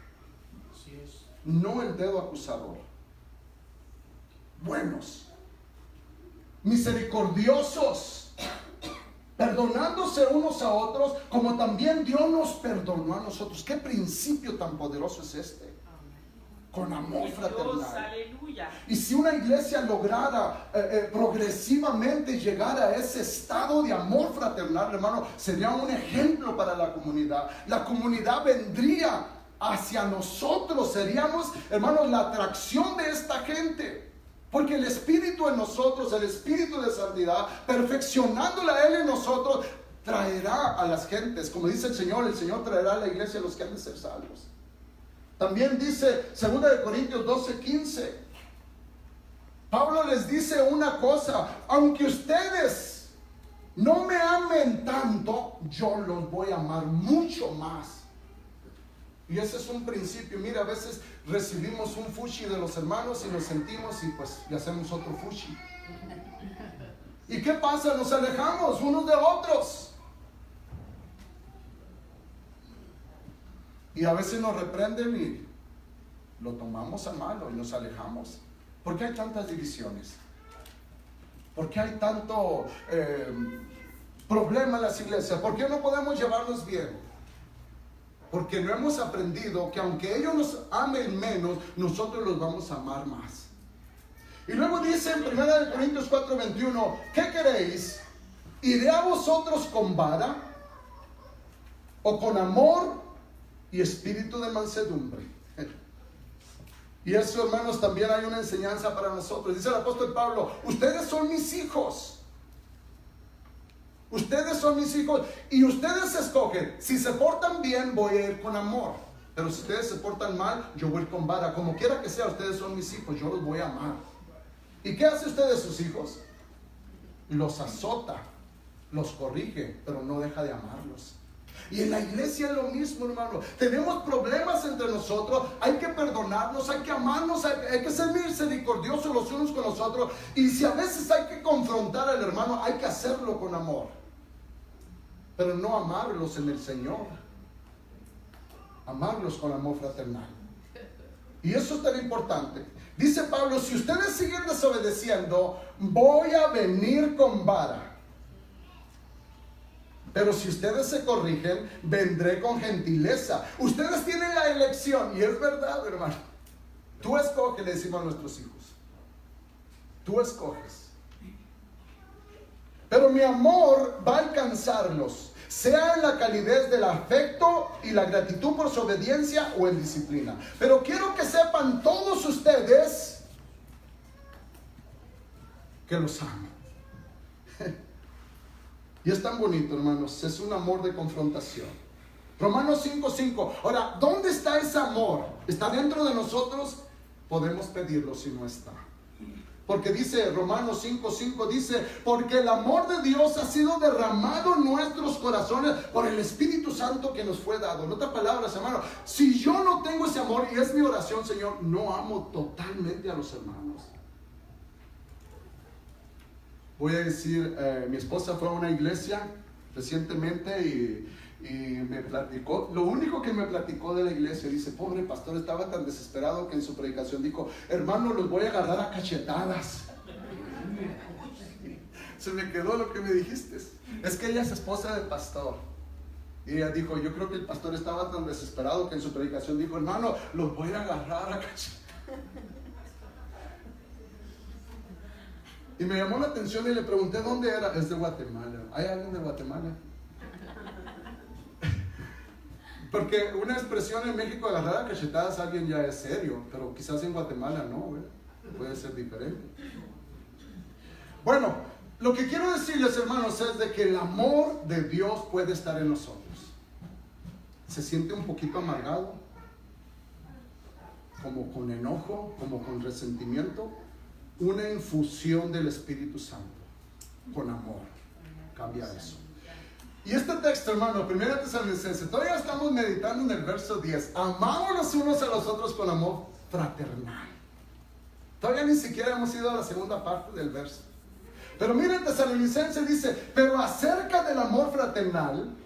Así es. No el dedo acusador. Buenos. Misericordiosos. Perdonándose unos a otros, como también Dios nos perdonó a nosotros. ¿Qué principio tan poderoso es este? Con amor fraternal. Dios, aleluya. Y si una iglesia lograra progresivamente llegar a ese estado de amor fraternal, hermano, sería un ejemplo para la comunidad. La comunidad vendría hacia nosotros, seríamos, hermanos, la atracción de esta gente. Porque el Espíritu en nosotros, el Espíritu de santidad, perfeccionándola a Él en nosotros, traerá a las gentes. Como dice el Señor traerá a la iglesia a los que han de ser salvos. También dice 2 Corintios 12:15. Pablo les dice una cosa: aunque ustedes no me amen tanto, yo los voy a amar mucho más. Y ese es un principio. Mira, a veces recibimos un fushi de los hermanos y nos sentimos y pues le hacemos otro fushi. ¿Y qué pasa? Nos alejamos unos de otros. Y a veces nos reprenden y lo tomamos a malo y nos alejamos. ¿Por qué hay tantas divisiones? ¿Por qué hay tanto problema en las iglesias? ¿Por qué no podemos llevarnos bien? Porque no hemos aprendido que aunque ellos nos amen menos, nosotros los vamos a amar más. Y luego dice en 1 Corintios 4:21, ¿qué queréis? ¿Iré a vosotros con vara o con amor y espíritu de mansedumbre? Y eso, hermanos, también hay una enseñanza para nosotros. Dice el apóstol Pablo: ustedes son mis hijos. Ustedes son mis hijos y ustedes escogen. Si se portan bien, voy a ir con amor. Pero si ustedes se portan mal, yo voy a ir con vara. Como quiera que sea, ustedes son mis hijos, yo los voy a amar. ¿Y qué hace usted de sus hijos? Los azota, los corrige, pero no deja de amarlos. Y en la iglesia es lo mismo, hermano. Tenemos problemas entre nosotros, hay que perdonarnos, hay que amarnos, hay que ser misericordiosos los unos con los otros. Y si a veces hay que confrontar al hermano, hay que hacerlo con amor, pero no amarlos en el Señor, amarlos con amor fraternal. Y eso es tan importante. Dice Pablo: si ustedes siguen desobedeciendo, voy a venir con vara. Pero si ustedes se corrigen, vendré con gentileza. Ustedes tienen la elección. Y es verdad, hermano. Tú escoges, le decimos a nuestros hijos. Tú escoges. Pero mi amor va a alcanzarlos, sea en la calidez del afecto y la gratitud por su obediencia o en disciplina. Pero quiero que sepan todos ustedes que los amo. Y es tan bonito, hermanos. Es un amor de confrontación. Romanos 5:5. Ahora, ¿dónde está ese amor? ¿Está dentro de nosotros? Podemos pedirlo si no está. Porque dice Romanos 5:5, dice: porque el amor de Dios ha sido derramado en nuestros corazones por el Espíritu Santo que nos fue dado. En otras palabras, hermano, si yo no tengo ese amor, y es mi oración, Señor, no amo totalmente a los hermanos. Voy a decir, mi esposa fue a una iglesia recientemente y me platicó, lo único que me platicó de la iglesia, dice: pobre pastor, estaba tan desesperado que en su predicación dijo: hermano, los voy a agarrar a cachetadas. Se me quedó lo que me dijiste. Es que ella es esposa del pastor. Y ella dijo: yo creo que el pastor estaba tan desesperado que en su predicación dijo: hermano, los voy a agarrar a cachetadas. Y me llamó la atención y le pregunté dónde era. Es de Guatemala. ¿Hay alguien de Guatemala? Porque una expresión en México, agarrar a cachetadas a alguien ya es serio, pero quizás en Guatemala no, ¿verdad? Puede ser diferente. Bueno, lo que quiero decirles, hermanos, es de que el amor de Dios puede estar en nosotros. Se siente un poquito amargado, como con enojo, como con resentimiento. Una infusión del Espíritu Santo con amor cambia eso. Y este texto, hermano, 1 Tesalonicenses, todavía estamos meditando en el verso 10. Amámonos unos a los otros con amor fraternal. Todavía ni siquiera hemos ido a la segunda parte del verso. Pero miren, Tesalonicenses dice, pero acerca del amor fraternal,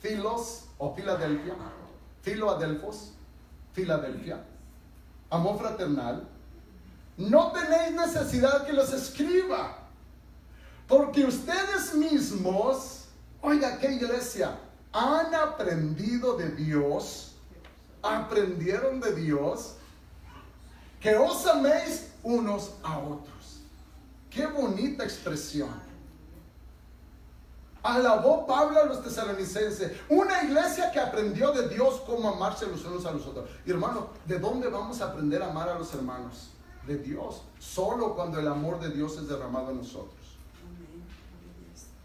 Filos o Filadelfia, Filadelfos, Filadelfia, amor fraternal, no tenéis necesidad que los escriba, porque ustedes mismos, oiga, ¿qué iglesia? Han aprendido de Dios, aprendieron de Dios, que os améis unos a otros. Qué bonita expresión. Alabó Pablo a los tesalonicenses, una iglesia que aprendió de Dios cómo amarse los unos a los otros. Y hermano, ¿de dónde vamos a aprender a amar a los hermanos? De Dios, solo cuando el amor de Dios es derramado en nosotros.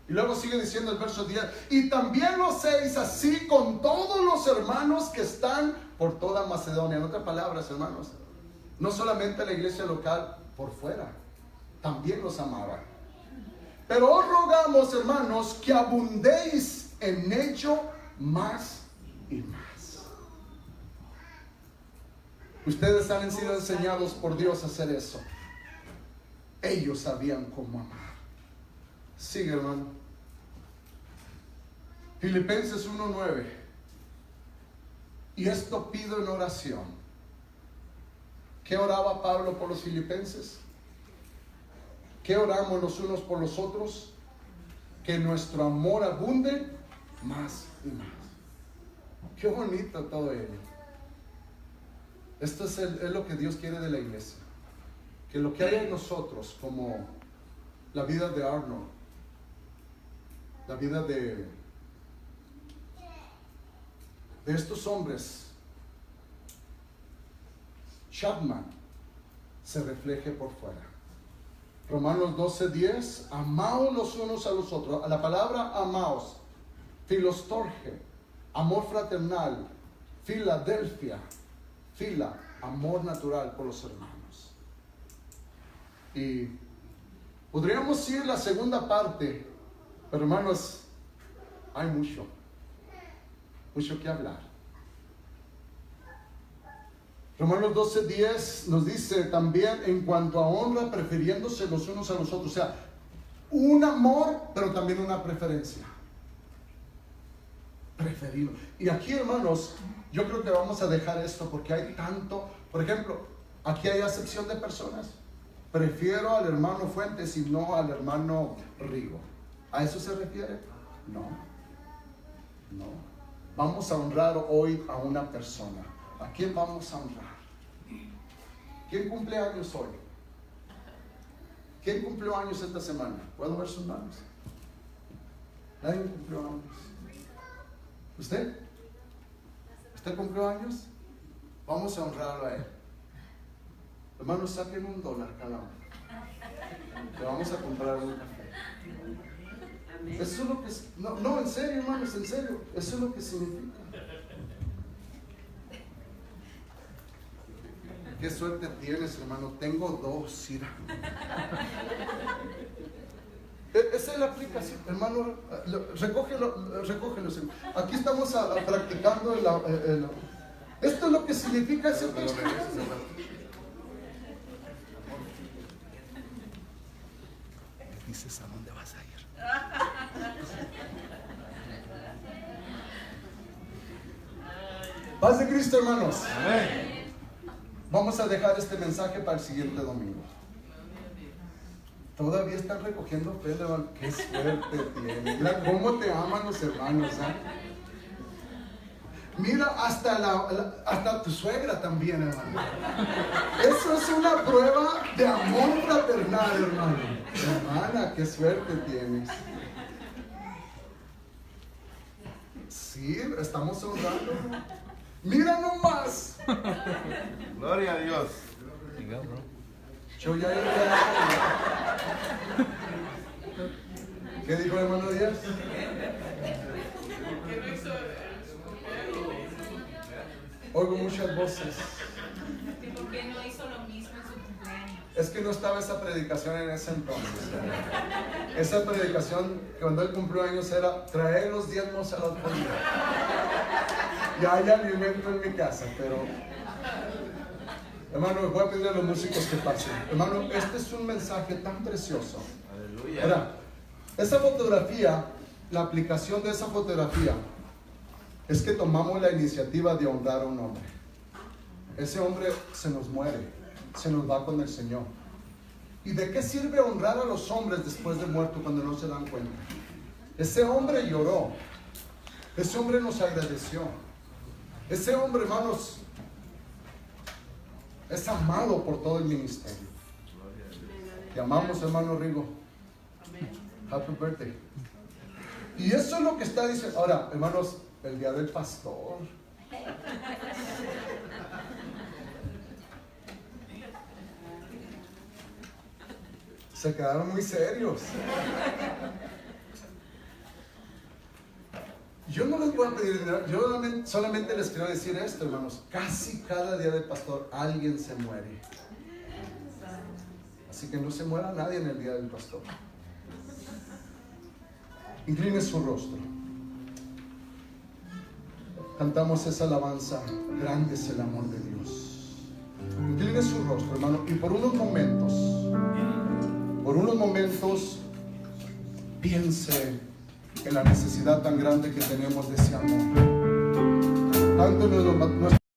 Y luego sigue diciendo el verso 10, y también lo hacéis así con todos los hermanos que están por toda Macedonia. En otras palabras, hermanos, no solamente la iglesia local por fuera, también los amaba. Pero os rogamos, hermanos, que abundéis en ello más y más. Ustedes han sido enseñados por Dios a hacer eso. Ellos sabían cómo amar. Sigue, hermano. Filipenses 1:9. Y esto pido en oración. ¿Qué oraba Pablo por los filipenses? ¿Qué oramos los unos por los otros? Que nuestro amor abunde más y más. Qué bonito todo ello. Esto es lo que Dios quiere de la iglesia. Que lo que hay en nosotros, como la vida de Arnold, la vida de estos hombres, Chapman, se refleje por fuera. Romanos 12:10, amaos los unos a los otros. La palabra amaos, filostorge, amor fraternal, Filadelfia, fila, amor natural por los hermanos. Y podríamos ir a la segunda parte, pero hermanos, hay mucho que hablar. Romanos 12:10 nos dice también en cuanto a honra, prefiriéndose los unos a los otros. O sea, un amor, pero también una preferencia. Preferido. Y aquí, hermanos, yo creo que vamos a dejar esto porque hay tanto. Por ejemplo, aquí hay acepción de personas. Prefiero al hermano Fuentes y no al hermano Rigo. ¿A eso se refiere? No. Vamos a honrar hoy a una persona. ¿A quién vamos a honrar? ¿Quién cumple años hoy? ¿Quién cumplió años esta semana? ¿Puedo ver sus manos? Nadie cumplió años. ¿Usted? ¿Usted cumplió años? Vamos a honrarlo a él. Hermanos, saquen $1 cada uno. Le vamos a comprar un café. Eso es lo que... No, en serio, hermanos, en serio. Eso es lo que significa. Qué suerte tienes, hermano. Tengo 2, mira. Esa es la aplicación, hermano. Recógelo. Aquí estamos practicando esto es lo que significa ese texto. Dices, ¿a dónde vas a ir? Paz de Cristo, hermanos. Amén. Vamos a dejar este mensaje para el siguiente domingo. Todavía están recogiendo fe, hermano. Qué suerte tienes. Mira cómo te aman los hermanos, ¿eh? Mira, hasta tu suegra también, hermano. Eso es una prueba de amor fraternal, hermano. Hermana, qué suerte tienes. Sí, estamos honrando. Mira nomás. Gloria a Dios. Yo ya. ¿Qué dijo el hermano Díaz? Oigo muchas voces. ¿Por qué no hizo lo mismo en su cumpleaños? Es que no estaba esa predicación en ese entonces. Esa predicación cuando él cumplió años era traer los diezmos a la autoridad. Ya hay alimento en mi casa, pero hermano, voy a pedirle a los músicos que pasen. Hermano, este es un mensaje tan precioso. Aleluya. Ahora, esa fotografía, la aplicación de esa fotografía es que tomamos la iniciativa de honrar a un hombre. Ese hombre se nos muere, se nos va con el Señor. ¿Y de qué sirve honrar a los hombres después de muerto cuando no se dan cuenta? Ese hombre lloró, ese hombre nos agradeció, ese hombre, hermanos, es amado por todo el ministerio. Te amamos, hermano Rigo. Happy birthday. Y eso es lo que está diciendo. Ahora, hermanos, el día del pastor. Se quedaron muy serios. Yo no les voy a pedir dinero, yo solamente les quiero decir esto, hermanos. Casi cada día del pastor alguien se muere. Así que no se muera nadie en el día del pastor. Incline su rostro. Cantamos esa alabanza. Grande es el amor de Dios. Incline su rostro, hermano, y por unos momentos piense en la necesidad tan grande que tenemos de ese amor. Tanto en nuestro